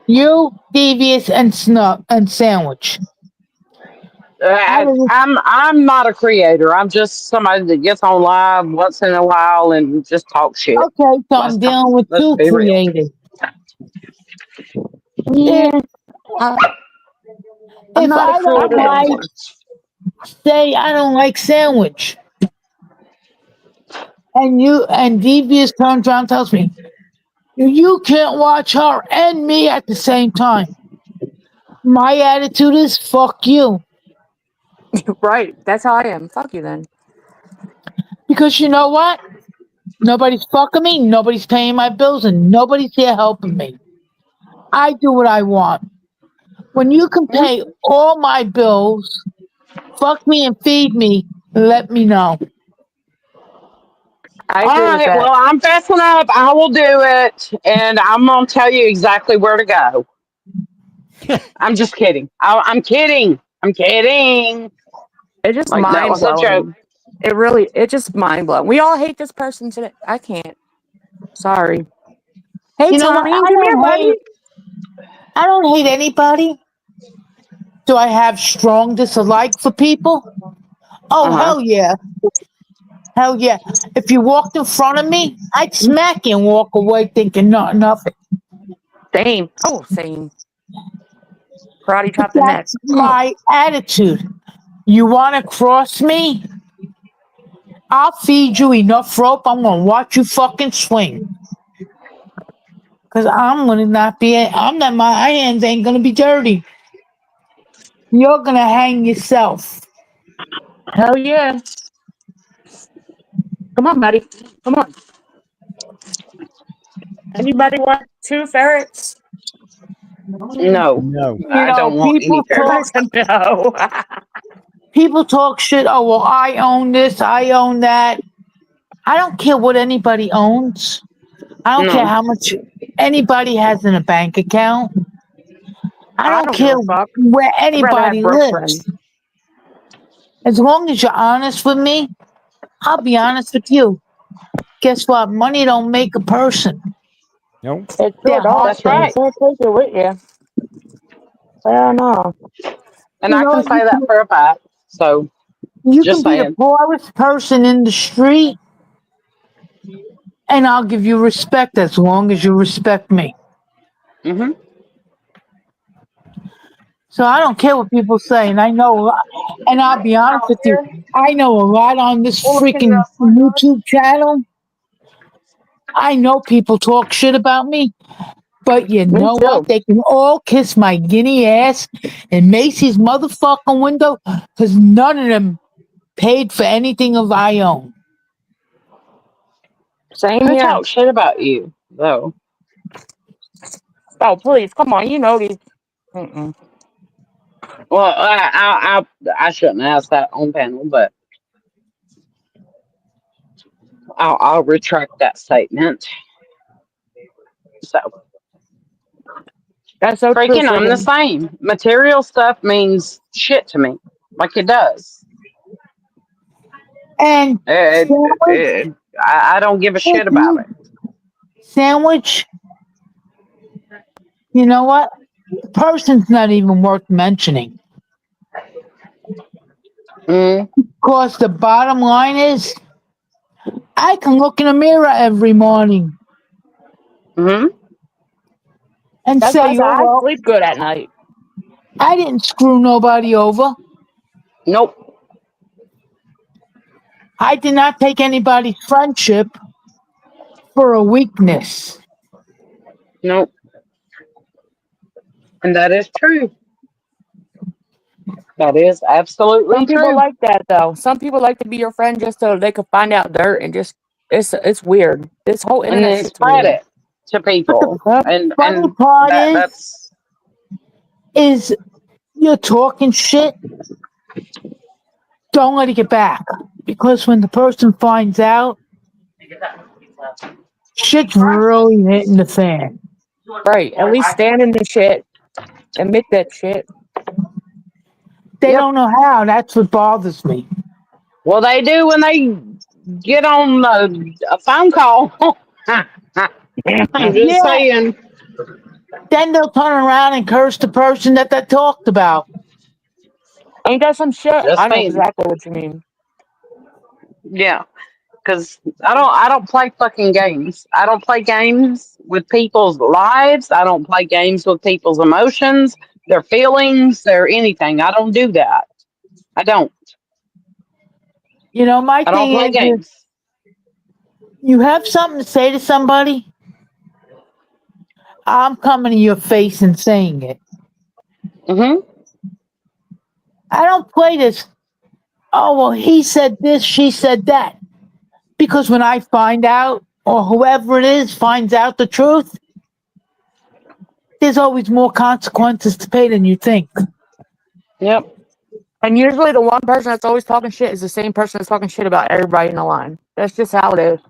You, Devious, and Snuck and Sandwich. I'm not a creator. I'm just somebody that gets on live once in a while and just talk shit. Okay, so I'm dealing with Let's 2 be real. creators. Yeah. I'm If not I a cruel don't like, anymore. say I don't like sandwich, and Devious turns around and tells me, you can't watch her and me at the same time. My attitude is fuck you. Right. That's how I am. Fuck you then. Because you know what? Nobody's fucking me, nobody's paying my bills, and nobody's here helping me. I do what I want. When you can pay all my bills, fuck me and feed me, let me know. I All agree with right, that. well, I'm fessing up. I will do it, and I'm gonna tell you exactly where to go. I'm just kidding. I'm kidding. I'm kidding. It's just Like that mind was a joke. blowing. It's just mind blowing. We all hate this person today. I can't. Sorry. Hey, You know what? Tommy, come here, buddy. I don't hate anybody. Do I have strong dislike for people? Oh, Uh huh. hell yeah. Hell yeah. If you walked in front of me, I'd smack you and walk away thinking nothing of it. Same. Oh, same. Karate chop the neck. That's my attitude. You want to cross me? I'll feed you enough rope. I'm going to watch you fucking swing. Because I'm going to not be, I'm not, my hands ain't going to be dirty. You're going to hang yourself. Hell yeah. Come on, buddy. Come on. Anybody want 2 ferrets? No, No. You I don't know, want any I ferrets. said no. people talk shit. Oh, well, I own this. I own that. I don't care what anybody owns. I don't care No. how much anybody has in a bank account. I I don't don't give care a fuck. where I'd rather have anybody broke lives. friends. As long as you're honest with me, I'll be honest with you. Guess what? Money don't make a person. Nope. It Their sure heart don't. That's You right. can't take it with you. Well, no. And You I know, can say that for a fact. So you can just be the saying. poorest person in the street, and I'll give you respect as long as you respect me. Hmm. So I don't care what people say, and I know a lot. And I'll be honest with you, I know a lot on this freaking YouTube channel. I know people talk shit about me, but you Me know what? too. They can all kiss my guinea ass in Macy's motherfucking window because none of them paid for anything of I own. Same Who here. talks shit about you though? Oh, please. Come on. You know these. Mm-mm. Well, I shouldn't ask that on panel, but I'll retract that statement. So That's so true, freaking, I'm the friggin'. same. Material stuff means shit to me, like it does. And It, sandwich, I don't give a if shit about you it. sandwich, you know what? The person's not even worth mentioning. Mm, Because the bottom line is, I can look in a mirror every morning hmm. and That's why I say, said oh, I well, sleep good at night. I didn't screw nobody over. Nope. I did not take anybody's friendship for a weakness. Nope. And that is true. That is Some absolutely people true. like that, though. Some people like to be your friend just so they could find out dirt and just. It's weird. This whole And internet then shit's spread weird. it to But the people. Yep. funny And part that's is you're talking shit. Don't let it get back. Because when the person finds out, shit's really hitting the fan. Right. At least stand in the shit. Admit that shit. They yep. don't know how. That's what bothers me. Well, they do when they get on a phone call. I'm just Yeah. saying. Then they'll turn around and curse the person that they talked about. Ain't that some shit? I Just know saying. exactly what you mean. Yeah. Because I don't play fucking games. I don't play games with people's lives. I don't play games with people's emotions. their feelings, their anything. I don't do that. I don't. You know, my I don't thing play is, games. you have something to say to somebody, I'm coming to your face and saying it. Hmm. I don't play this. Oh, well, he said this, she said that. Because when I find out, or whoever it is finds out the truth, there's always more consequences to pay than you think. Yep. And usually the one person that's always talking shit is the same person that's talking shit about everybody in the line. That's just how it is.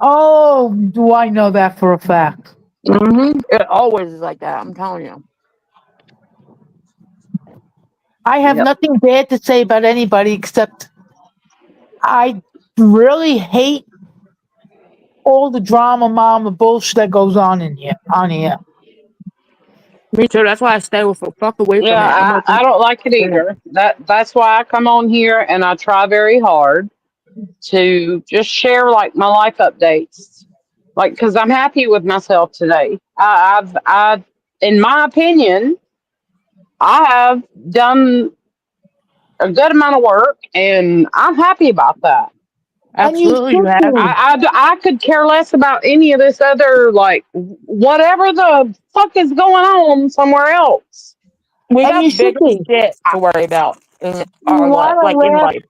Oh, do I know that for a fact? It always is like that. I'm telling you. I have Yep. nothing bad to say about anybody except I really hate all the drama, mama bullshit that goes on in here. On here, Me too. That's why I stay with the fuck away from Yeah, it. I'm like, I don't like it either. That's why I come on here and I try very hard to just share like my life updates, like because I'm happy with myself today. In my opinion, I have done a good amount of work, and I'm happy about that. and you absolutely, you should have. be. I could care less about any of this other like whatever the fuck is going on somewhere else. We And got you should bigger be. shit to worry about in You our life, want to like in laugh? life.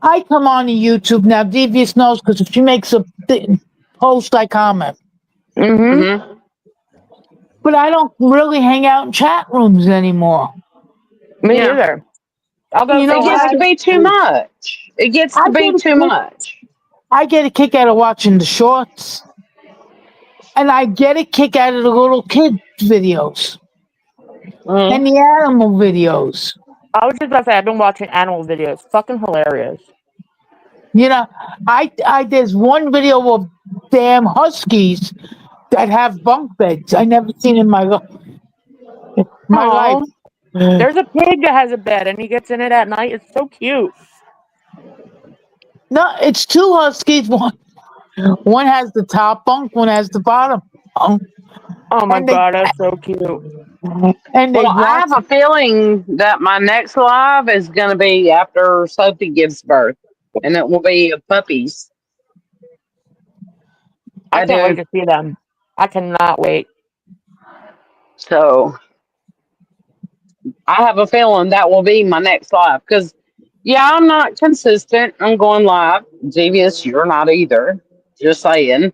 I come on to YouTube now. Devious knows because if she makes a post, I comment. Mm-hmm. Hmm. But I don't really hang out in chat rooms anymore. Me Yeah. either. I'll go You say know It gets to why? hi. be too much. It gets I to be get a too kick. much. I get a kick out of watching the shorts, and I get a kick out of the little kid videos Hmm. and the animal videos. I was just about to say I've been watching animal videos. Fucking hilarious. You know, I there's one video of damn huskies that have bunk beds. I never seen in my life. Oh, there's a pig that has a bed and he gets in it at night. It's so cute. No, it's two huskies. One has the top bunk, one has the bottom bunk, Oh my and they god, that's so cute. and they Well, I watch. have a feeling that my next live is going to be after Sophie gives birth, and it will be of puppies. I I can't wait do. to see them. I cannot wait. So I have a feeling that will be my next live because, yeah, I'm not consistent. I'm going live. Devious, you're not either. Just saying.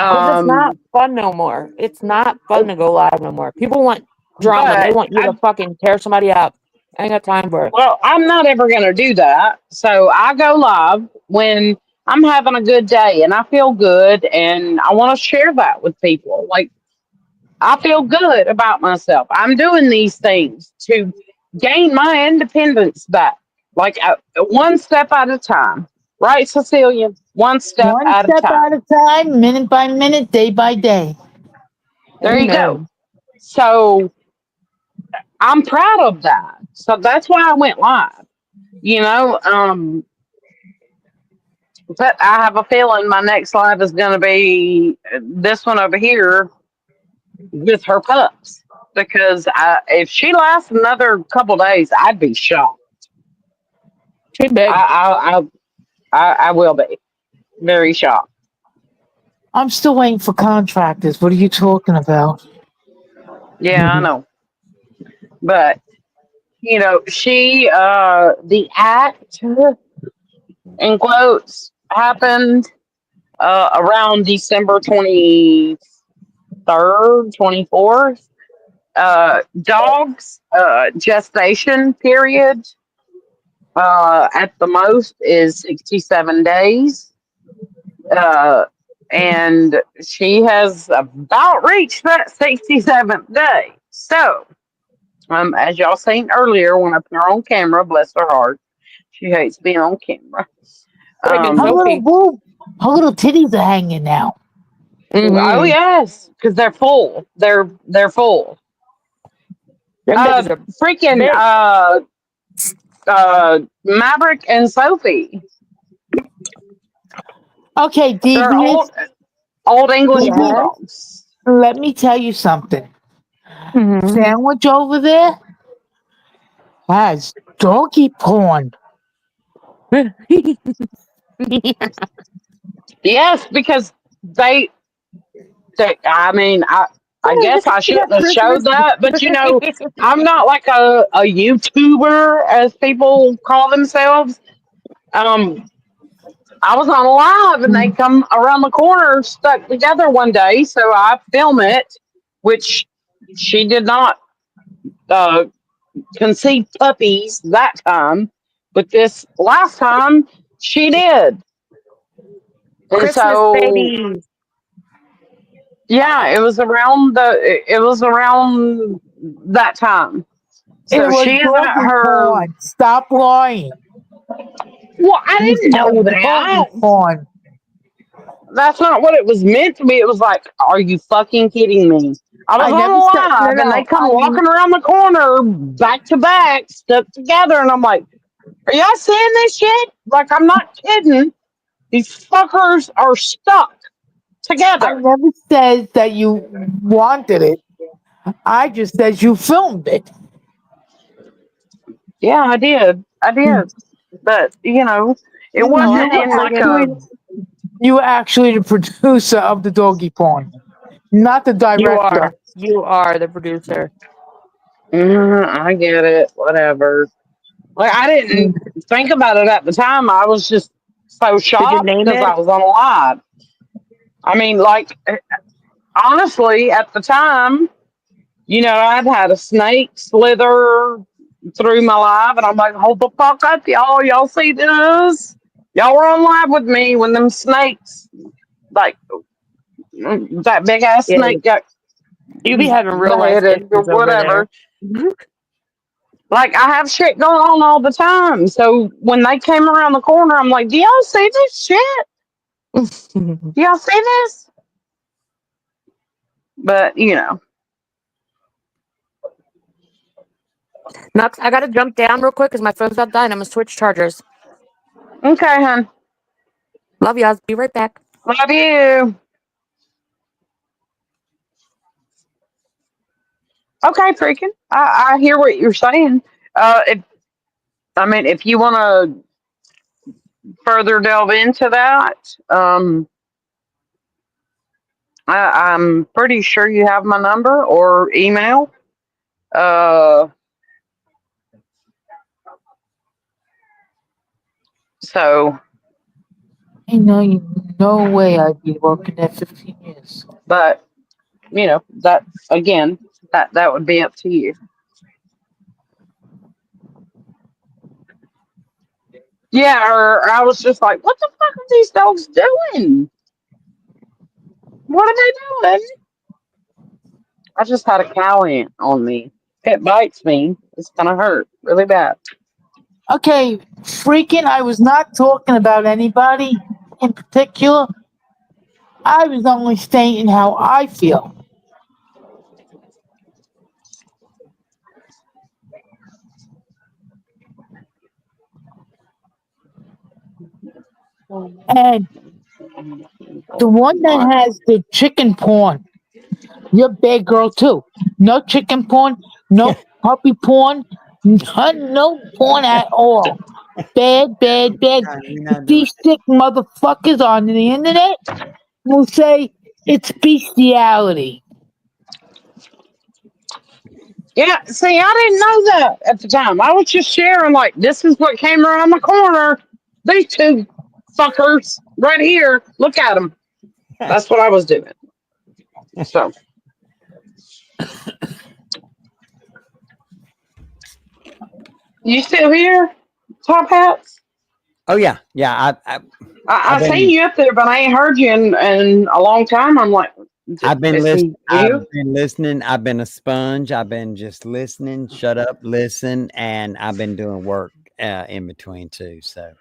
Because it's not Um, fun no more. It's not fun to go live no more. People want drama. They but want you to fucking tear somebody up. I ain't got time for it. well, I'm not ever going to do that. So I go live when I'm having a good day and I feel good and I want to share that with people. Like, I feel good about myself. I'm doing these things to gain my independence back, like one step at a time. Right, Cecilia? One step One at a step at time. a time, minute by minute, day by day. There you go. Amen. So I'm proud of that. So that's why I went live. You know, but I have a feeling my next live is going to be this one over here with her pups because if she lasts another couple days, I'd be shocked. Too big. I will be very shocked. I'm still waiting for contractors. What are you talking about? Yeah, I know. But you know, she the act in quotes happened around December 23rd, 24th. Dogs gestation period at the most is 67 days. Uh, and she has about reached that 67th day. So, as y'all seen earlier when I put her on camera, bless her heart, she hates being on camera. Friggin' Her little Sophie. boob, her little titties are hanging now. Oh Mm-hmm. yes, because they're full. They're full. Them bitches are Freaking big. Maverick and Sophie. Okay, They're devious. old English Devious. Yeah. bulldogs. Let me tell you something. sandwich over there has doggy porn. Yes, because they I mean, I guess I shouldn't have showed that, but I'm not like a YouTuber as people call themselves. Um, I was on live and they come around the corner stuck together one day, so I film it, which she did not uh, conceive puppies that time, but this last time she did. And Christmas so baby. yeah, it was around that time. It So was she is at doggy her. porn. Stop lying. Well, I You didn't said know doggy that. porn. That's not what it was meant to be. It was like, are you fucking kidding me? I was I on never said no. live and they No. come walking around the corner back to back, stuck together, and I'm like, are y'all seeing this shit? Like, I'm not kidding. These fuckers are stuck I together. never said that you wanted it. I just said you filmed it. Yeah, I did. I did. But it wasn't in like a. You were actually the producer of the doggy porn, not the You director. are. You are the producer. I get it. Whatever. Like I didn't think about it at the time. I was just so Did you shocked name because I it? was on live. I mean, like honestly, at the time, I'd had a snake slither through my live, and I'm like, hold the fuck up, y'all! Y'all see this? Y'all were on live with me when them snakes, like that big ass Yeah. snake, got You be having real life beheaded or issues over there. whatever. Like I have shit going on all the time. So when they came around the corner, I'm like, do y'all see this shit? Do y'all see this? But Nux, I gotta jump down real quick because my phone's about to die and I'm gonna switch chargers. okay, hun. Love y'all. Be right back. Love you. Okay, freaking. I hear what you're saying. If you want to further delve into that, I'm pretty sure you have my number or email. Uh, so, Ain't no way I'd be working there 15 years. but that again, that would be up to you. Yeah, or I was just like, what the fuck are these dogs doing? What are they doing? I just had a cow ant on me. If it bites me, it's gonna hurt really bad. Okay, freaking, I was not talking about anybody in particular. I was only stating how I feel. And the one that has the chicken porn, you're a bad girl too. No chicken porn, no puppy porn, no porn at all. Bad, bad, bad. You're not doing These sick motherfuckers on the internet will say it's bestiality. Yeah, see, I didn't know that at the time. I was just sharing, like, this is what came around the corner. These two fuckers right here. Look at them. That's what I was doing. So, you still here, Top Hats? Oh yeah, yeah. I I've seen been you up there, but I ain't heard you in a long time. I'm like, I've been is listening. he here? I've been listening. I've been a sponge. I've been just listening. Shut up, listen, and I've been doing work in between too. So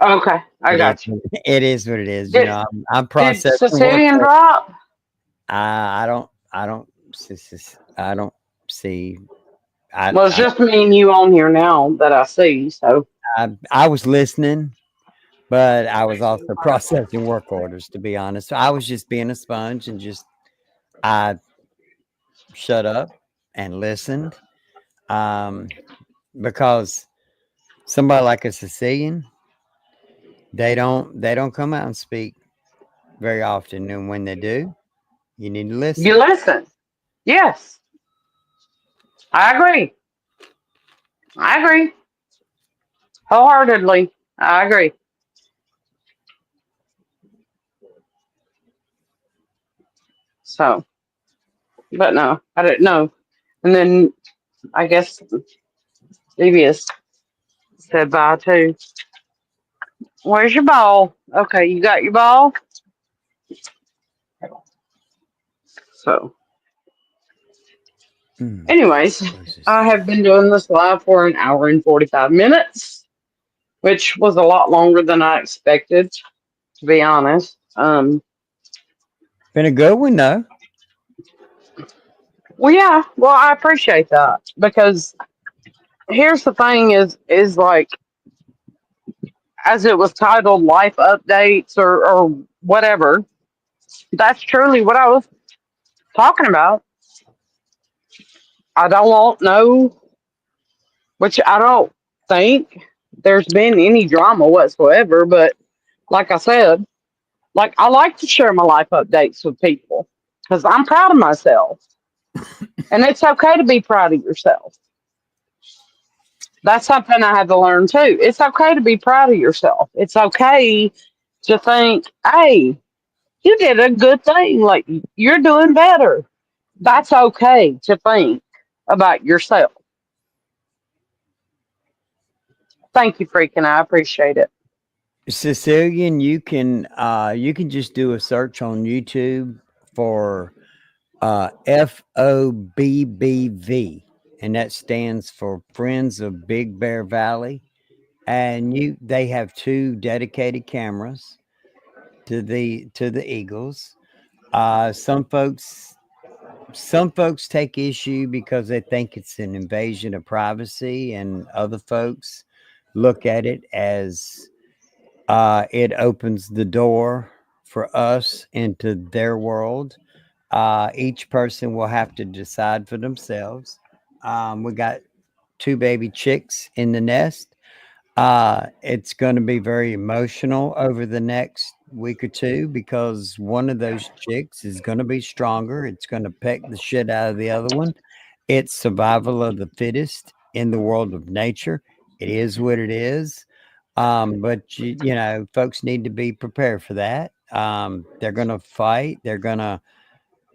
Okay, I it is. got you. It is what it is. Did, I'm did processing work. Sicilian drop? I don't. I don't. I don't see. I, Well, it's I just me and you on here now that I see. So, I was listening, but I was also processing work orders. To be honest, so I was just being a sponge and just I shut up. and listened. Because somebody like a Sicilian, they don't come out and speak very often, and when they do, you need to You listen. listen. Yes, I agree. I agree wholeheartedly. I agree. So, but no, I didn't know. And then I guess Devious said bye too. Where's your ball? Okay, you got your ball. So, Mm, anyways, where's this I have thing? been doing this live for an hour and 45 minutes, which was a lot longer than I expected, to be honest. Been a good one though. Well, yeah, well, I appreciate that because here's the thing is like as it was titled life updates or whatever, that's truly what I was talking about. I don't want no, which I don't think there's been any drama whatsoever, but like I said, like I like to share my life updates with people because I'm proud of myself. And it's okay to be proud of yourself. That's something I had to learn too. It's okay to be proud of yourself. It's okay to think, hey, you did a good thing. Like you're doing better. That's okay to think about yourself. Thank you, freaking. I appreciate it. Sicilian, you can just do a search on YouTube for FOBBV, and that stands for Friends of Big Bear Valley. And they have two dedicated cameras to the eagles. Some folks take issue because they think it's an invasion of privacy, and other folks look at it as it opens the door for us into their world. Each person will have to decide for themselves. We got two baby chicks in the nest. It's going to be very emotional over the next week or two because one of those chicks is going to be stronger. It's going to peck the shit out of the other one. It's survival of the fittest in the world of nature. It is what it is. But folks need to be prepared for that. They're going to fight. They're going to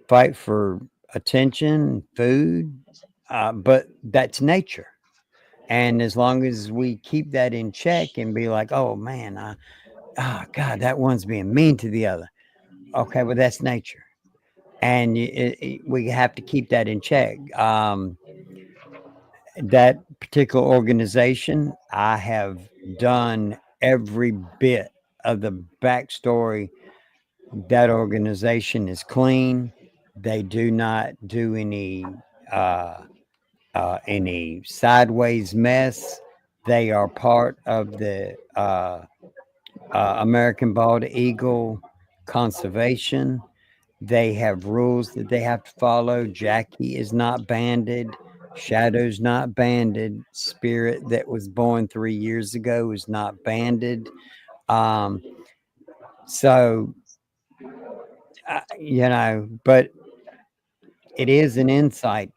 fight for attention, food. But that's nature. And as long as we keep that in check and be like, oh man, God, that one's being mean to the other. Okay, well, that's nature. And we have to keep that in check. That particular organization, I have done every bit of the backstory. That organization is clean. They do not do uh, any sideways mess. They are part of the American Bald Eagle Conservation. They have rules that they have to follow. Jackie is not banded. Shadow's not banded. Spirit that was born 3 years ago is not banded. Um, so, but it is an insight,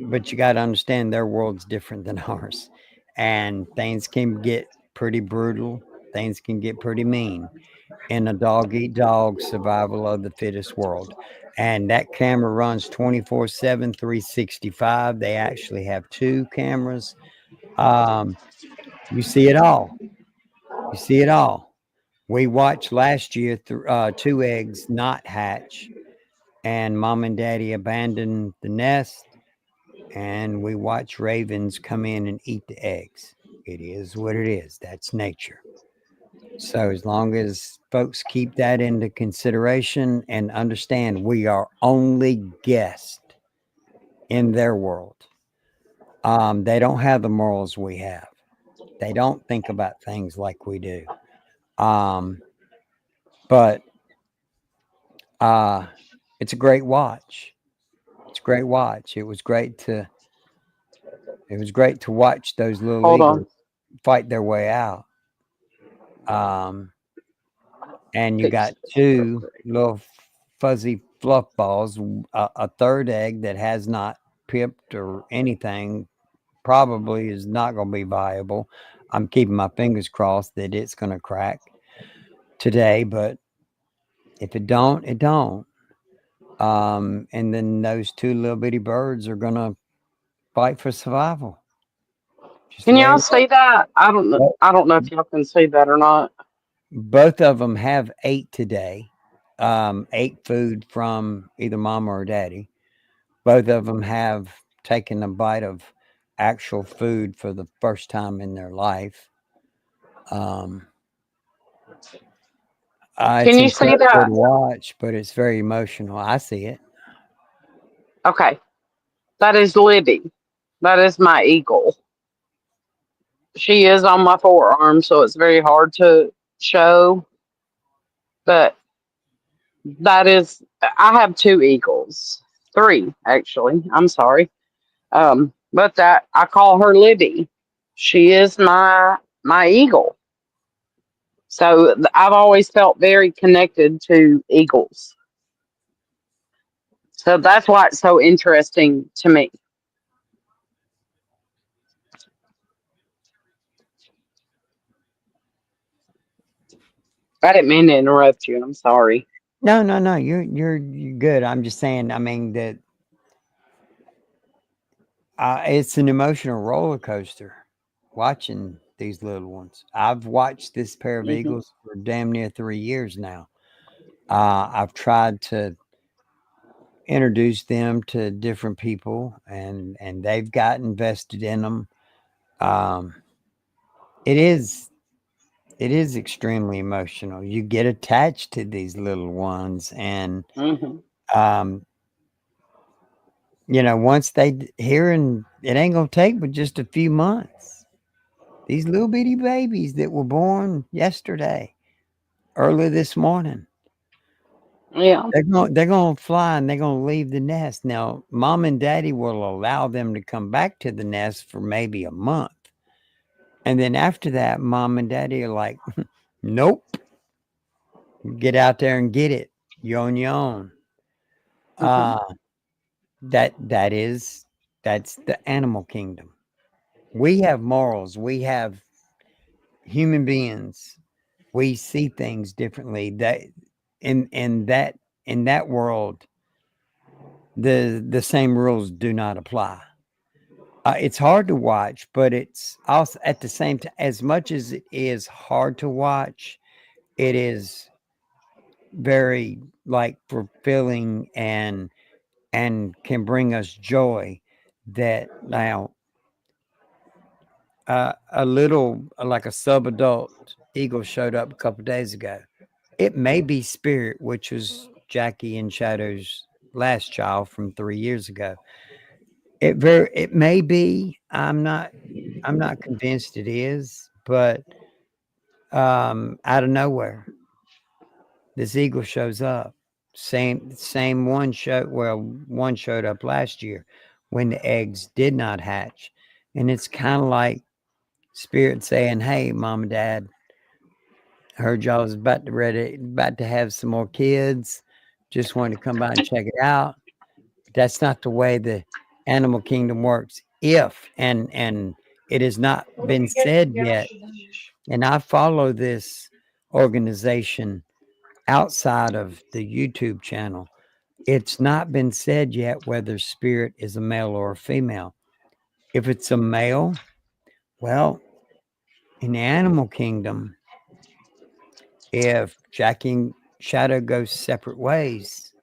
but you got to understand their world's different than ours. And things can get pretty brutal. Things can get pretty mean in a dog eat dog survival of the fittest world. And that camera runs 24/7, 365. They actually have two cameras. Um, you see it all. You see it all. We watched last year two eggs not hatch, and mom and daddy abandoned the nest, and we watch ravens come in and eat the eggs. It is what it is. That's nature. So as long as folks keep that into consideration and understand we are only guests in their world, they don't have the morals we have. They don't think about things like we do. Um, but it's a great watch. It's a great watch. It was great to watch those little Hold eagles on. fight their way out. And you got Fix this real two quick. little fuzzy fluff balls, a third egg that has not pipped or anything, probably is not going to be viable. I'm keeping my fingers crossed that it's going to crack today, but if it don't, it don't. And then those two little bitty birds are going to fight for survival. Just the Can way y'all it see that? I don't know. is. I don't know if y'all can see that or not. Both of them have ate today. Ate food from either mama or daddy. Both of them have taken a bite of actual food for the first time in their life. It's Can you see incredible that? to watch, but it's very emotional. I see it. Okay. That is Libby. That is my eagle. She is on my forearm, so it's very hard to show. But that is, I have two eagles. Three, actually. I'm sorry. But that I call her Libby. She is my eagle. So I've always felt very connected to eagles. So that's why it's so interesting to me. I didn't mean to interrupt you. I'm sorry. No, no, no. You're good. I'm just saying. I mean that it's an emotional roller coaster watching these little ones. I've watched this pair of Hmm. eagles for damn near 3 years now. I've tried to introduce them to different people, and they've got invested in them. Um, it is extremely emotional. You get attached to these little ones, and Hmm. um, once hearing it ain't gonna take but just a few months. These little bitty babies that were born yesterday, early this morning, Yeah. they're gonna fly and they're gonna leave the nest. Now, mom and daddy will allow them to come back to the nest for maybe a month. And then after that, mom and daddy are like, nope, get out there and get it. You're on your own. Hmm. Uh, that's the animal kingdom. We have morals. We have human beings. We see things differently. That in that world, the same rules do not apply. It's hard to watch, but it's also at the same time, as much as it is hard to watch, it is very like fulfilling and can bring us joy. That now a little like a sub-adult eagle showed up a couple days ago. It may be Spirit, which was Jackie and Shadow's last child from 3 years ago. It may be. I'm not convinced it is, but out of nowhere, this eagle shows up. Same one one showed up last year when the eggs did not hatch. And it's kind of like Spirit saying, hey, mom and dad, heard y'all was about to have some more kids. Just wanted to come by and check it out. That's not the way the animal kingdom works. If and it has not been said yet, and I follow this organization outside of the YouTube channel. It's not been said yet whether Spirit is a male or a female. If it's a male, well, in the animal kingdom, if Jackie and Shadow go separate ways,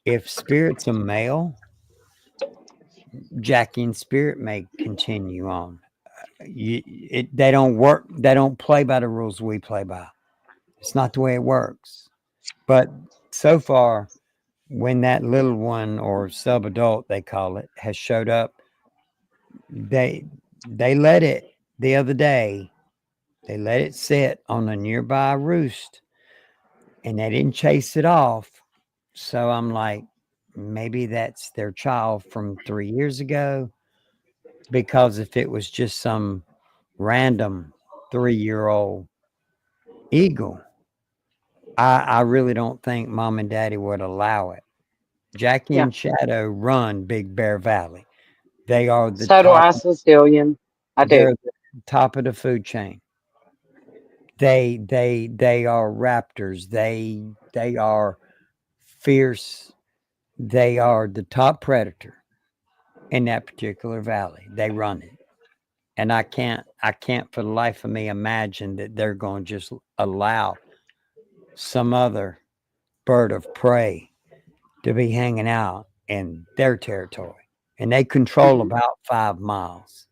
if Spirit's a male, Jackie and Spirit may continue on. They don't work. They don't play by the rules we play by. It's not the way it works. But so far, when that little one or sub-adult they call it has showed up, they let it the other day. They let it sit on a nearby roost, and they didn't chase it off. So I'm like, maybe that's their child from 3 years ago. Because if it was just some random 3-year-old eagle, I really don't think mom and daddy would allow it. Jackie Yeah. and Shadow run Big Bear Valley. They are the So do top. I, Sicilian. I do. They're the top of the food chain. They are raptors. They are fierce. They are the top predator in that particular valley. They run it. And I can't for the life of me imagine that they're going to just allow some other bird of prey to be hanging out in their territory. And they control Mhm. about 5 miles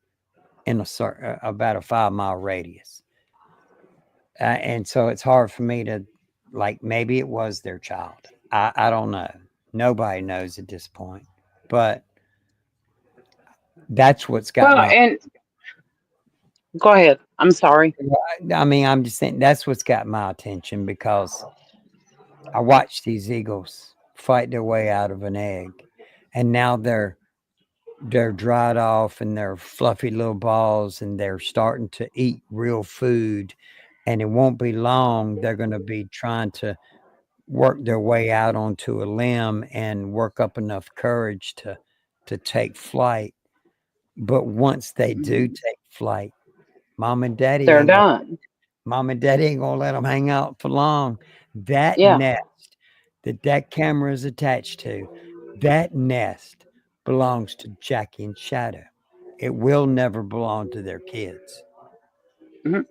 in about a 5-mile radius. And so it's hard for me to, like, maybe it was their child. I don't know. Nobody knows at this point. But that's what's got Well, my and go ahead. I'm sorry. I mean, I'm just saying that's what's got my attention because I watched these eagles fight their way out of an egg, and now they're dried off and they're fluffy little balls, and they're starting to eat real food. And it won't be long; they're going to be trying to work their way out onto a limb and work up enough courage to take flight. But once they do take flight, mom and daddy They're ain't gonna done. Mom and daddy ain't gonna let them hang out for long. That Yeah. nest that camera is attached to, that nest belongs to Jackie and Shadow. It will never belong to their kids. Mhm.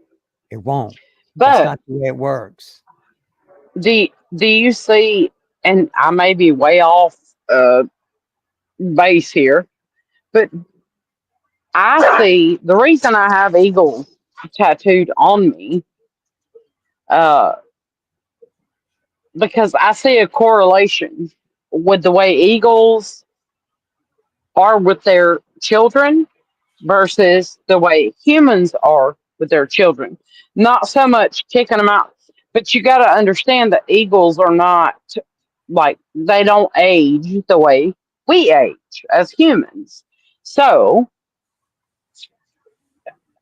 It won't. That's But not the way it works. do you see? And I may be way off uh, base here, but I see the reason I have eagle tattooed on me, uh, because I see a correlation with the way eagles are with their children versus the way humans are with their children. Not so much kicking them out, but you got to understand that eagles are not like they don't age the way we age as humans. So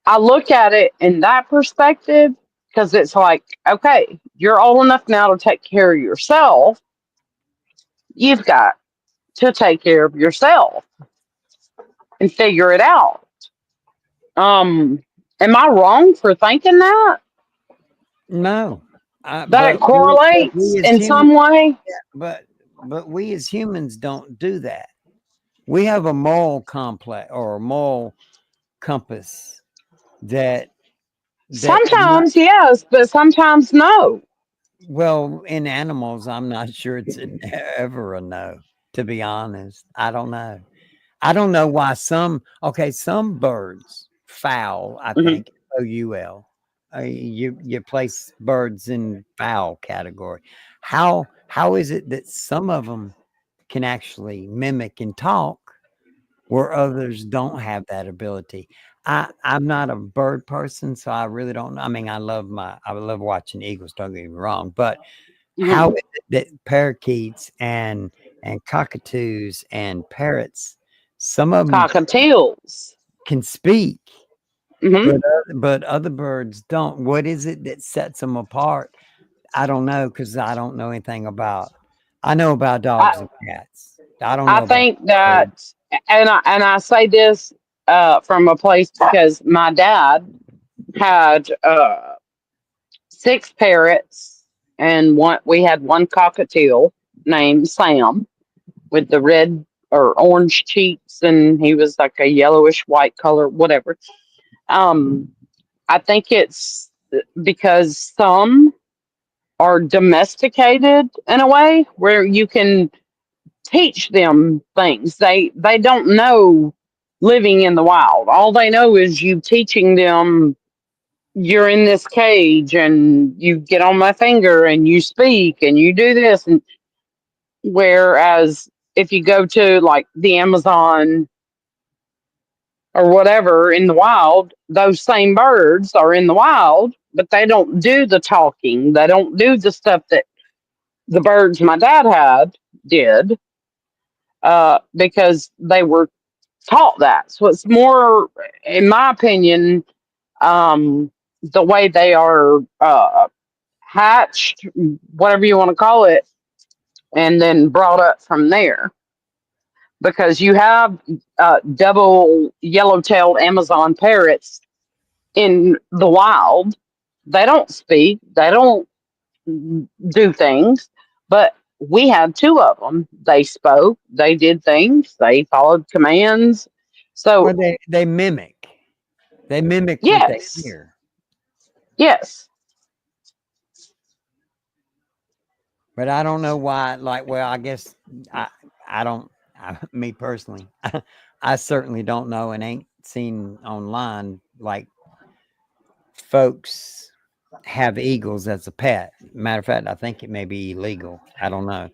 I look at it in that perspective because it's like, okay, you're old enough now to take care of yourself. You've got to take care of yourself and figure it out. Um, am I wrong for thinking that? No. That it But correlates we as in humans, some way? but we as humans don't do that. We have a moral complex or a moral compass that not Sometimes yes, but sometimes no. well, in animals, I'm not sure it's ever a no, to be honest. I don't know. I don't know why some birds, fowl, I Hmm. think, OUL. You place birds in fowl category. How is it that some of them can actually mimic and talk where others don't have that ability? I'm not a bird person, so I really don't know. I mean, I love watching eagles, don't get me wrong, but Hmm. how is it that parakeets and cockatoos and parrots, some of them Cockatiels. can speak, Hmm. but other birds don't? What is it that sets them apart? I don't know because I don't know anything about. I know about I, dogs and cats. I don't I know about think birds. that, and I say this from a place because my dad had 6 parrots and we had one cockatiel named Sam with the red or orange cheeks, and he was like a yellowish white color, whatever. Um, I think it's because some are domesticated in a way where you can teach them things. They don't know living in the wild. All they know is you teaching them you're in this cage and you get on my finger and you speak and you do this, and whereas if you go to like the Amazon or whatever in the wild, those same birds are in the wild, but they don't do the talking. They don't do the stuff that the birds my dad had did. because they were taught that. So it's more, in my opinion, the way they are hatched, whatever you want to call it, and then brought up from there. Because you have double yellow-tailed Amazon parrots in the wild. They don't speak. They don't do things, but we had two of them. They spoke. They did things. They followed commands. Or So they mimic. They mimic what they yes, hear. yes. But I don't know why. Like, well, I guess I don't. Me personally, I certainly don't know and ain't seen online like folks have eagles as a pet. Matter of fact, I think it may be illegal. I don't know.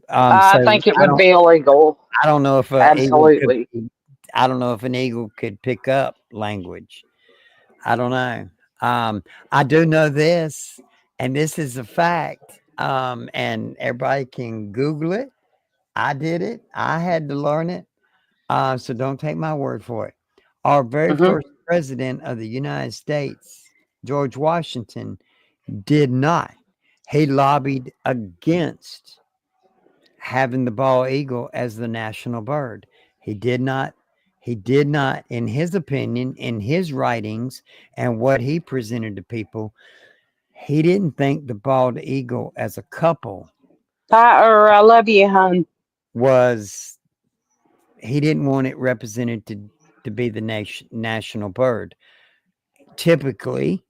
I So think it I would be illegal. don't know if an eagle could. Absolutely. I don't know if an eagle could pick up language. I don't know. I do know this, and this is a fact. And everybody can Google it. I did it. I had to learn it. So don't take my word for it. Our very Hmm. first president of the United States, George Washington, did not. He lobbied against having the bald eagle as the national bird. He did not. He did not, in his opinion, in his writings and what he presented to people, he didn't think the bald eagle as a couple Tyler, I love you, hon. was, he didn't want it represented to be the national bird. Typically,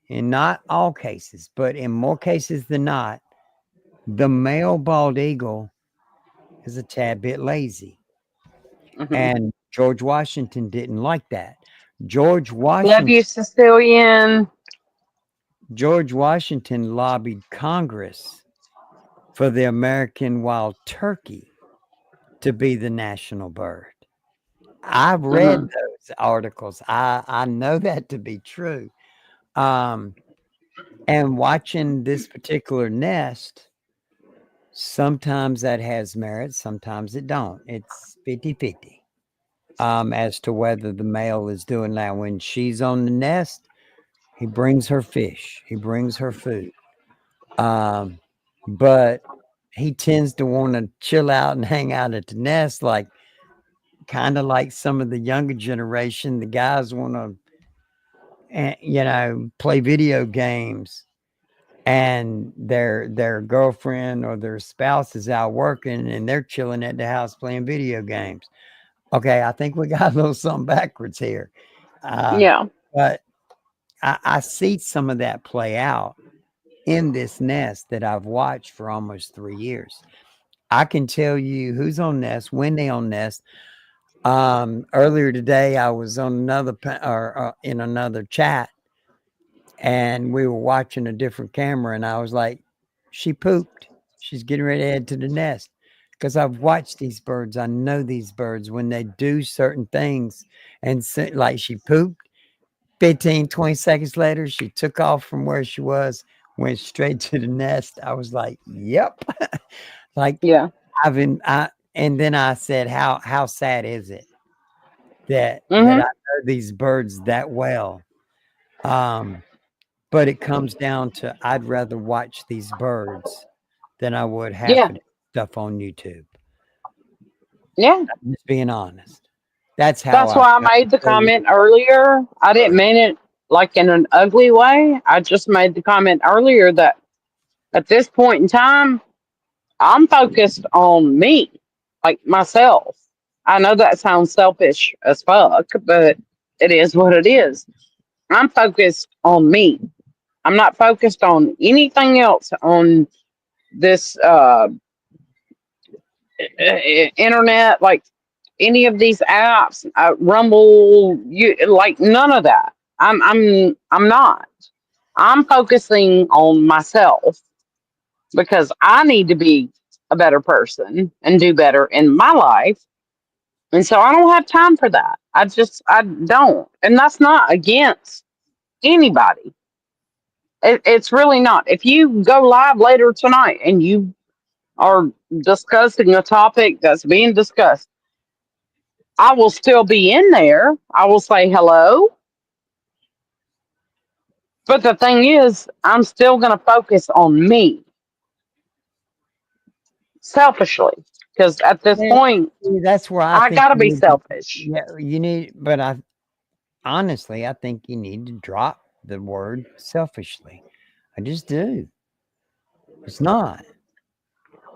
in not all cases, but in more cases than not, the male bald eagle is a tad bit lazy. Hmm. And George Washington didn't like that. George Love you, Washington Sicilian. lobbied Congress for the American wild turkey to be the national bird. I've read Hmm. those articles. I know that to be true. And watching this particular nest, sometimes that has merit, sometimes it don't. It's 50-50 as to whether the male is doing that. When she's on the nest, he brings her fish, he brings her food. But he tends to want to chill out and hang out at the nest, like kind of like some of the younger generation. The guys want to, play video games, and their girlfriend or their spouse is out working, and they're chilling at the house playing video games. Okay, I think we got a little something backwards here. Yeah. But I see some of that play out in this nest that I've watched for almost 3 years. I can tell you who's on nest, when they on nest. Earlier today, I was on in another chat, and we were watching a different camera, and I was like, she pooped. She's getting ready to head to the nest. Because I've watched these birds. I know these birds when they do certain things. And like she pooped, 15, 20 seconds later, she took off from where she was, went straight to the nest. I was like, yep. Like, Yeah. and then I said, how sad is it that I Hmm. know these birds that well? But it comes down to, I'd rather watch these birds than I would half Yeah. of the stuff on YouTube. Yeah. I'm just being honest. That's how That's I why I feel. made the comment earlier. I didn't mean it like in an ugly way. I just made the comment earlier that at this point in time, I'm focused on me, like myself. I know that sounds selfish as fuck, but it is what it is. I'm focused on me. I'm not focused on anything else on this internet, like any of these apps, Rumble, you like none of that. I'm not. I'm focusing on myself because I need to be a better person and do better in my life. And so I don't have time for that. I don't. And that's not against anybody. It's really not. If you go live later tonight and you or discussing a topic that's being discussed, I will still be in there. I will say hello. But the thing is, I'm still going to focus on me selfishly. Because at this Yeah, point, see, that's where I I think got to you be need to, selfish. yeah, you need, but honestly, I think you need to drop the word selfishly. I just do. It's not.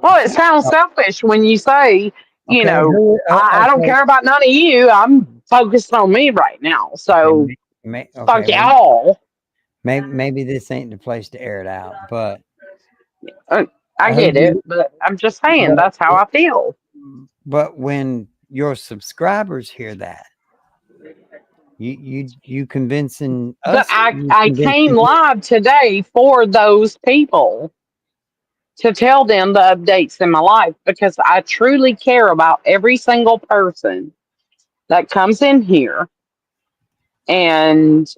Well, it sounds Oh, selfish when you say, okay, who, I don't okay, care about none of you. I'm focused on me right now. okay, So okay, fuck well, y'all. maybe this ain't the place to air it out, but Uh, I who get do it, you, but I'm just saying but, that's how I feel. but when your subscribers hear that, you convincing But us, you I came convincing live today for those people to tell them the updates in my life because I truly care about every single person that comes in here and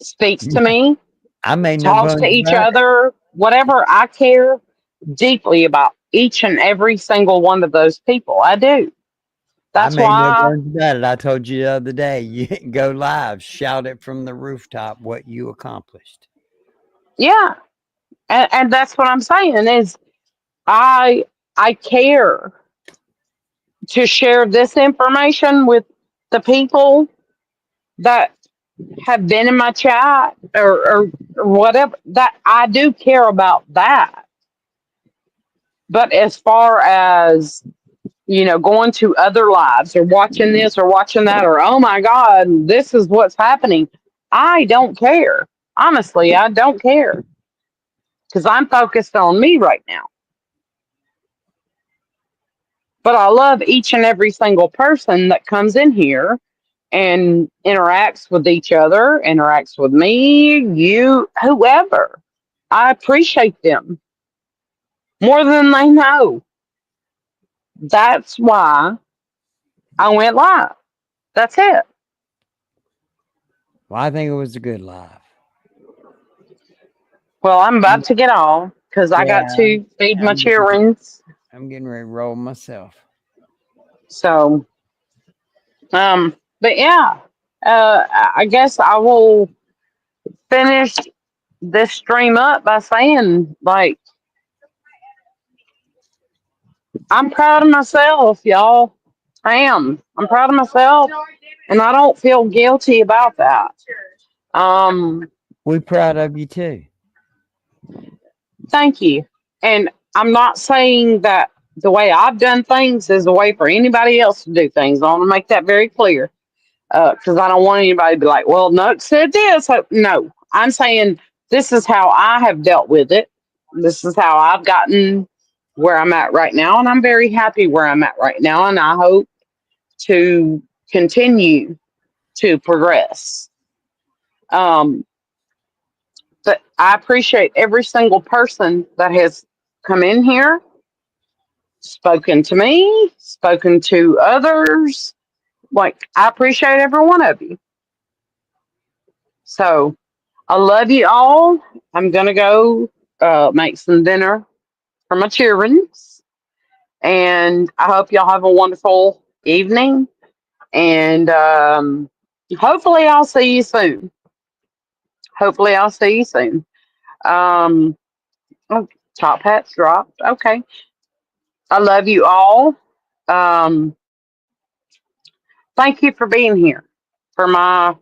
speaks to me, I made no talks to bones each about it. other, whatever. I care deeply about each and every single one of those people. I do. I That's made no why, bones about it. I told you the other day, you go live, shout it from the rooftop what you accomplished. yeah. And that's what I'm saying is I I care to share this information with the people that have been in my chat or whatever. That I do care about that. But as far as going to other lives or watching this or watching that or oh my God, this is what's happening. I don't care. Honestly, I don't care because I'm focused on me right now. But I love each and every single person that comes in here and interacts with each other, interacts with me, you, whoever. I appreciate them more than they know. That's why I went live. That's it. Well, I think it was a good live. Well, I'm about to get off because I got Yeah, to feed my I'm getting, childrens. I'm getting ready to roll myself. So, but yeah, I guess I will finish this stream up by saying, like, I'm proud of myself, y'all. I am. I'm proud of myself, and I don't feel guilty about that. Um, We proud of you too. Thank you. And I'm not saying that the way I've done things is the way for anybody else to do things. I want to make that very clear because I don't want anybody to be like, well, Nook said this. No, I'm saying this is how I have dealt with it. This is how I've gotten where I'm at right now. And I'm very happy where I'm at right now. And I hope to continue to progress. Um, but I appreciate every single person that has come in here, spoken to me, spoken to others. Like, I appreciate every one of you. So, I love you all. I'm going to go make some dinner for my children. And I hope y'all have a wonderful evening. And hopefully, I'll see you soon. Hopefully, I'll see you soon. Um, oh, top hat's dropped. Okay. I love you all. Um, Thank you for being here for my,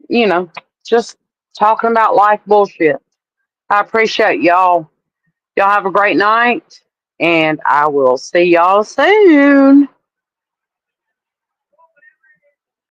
you know, just talking about life bullshit. I appreciate y'all. Y'all have a great night, and I will see y'all soon.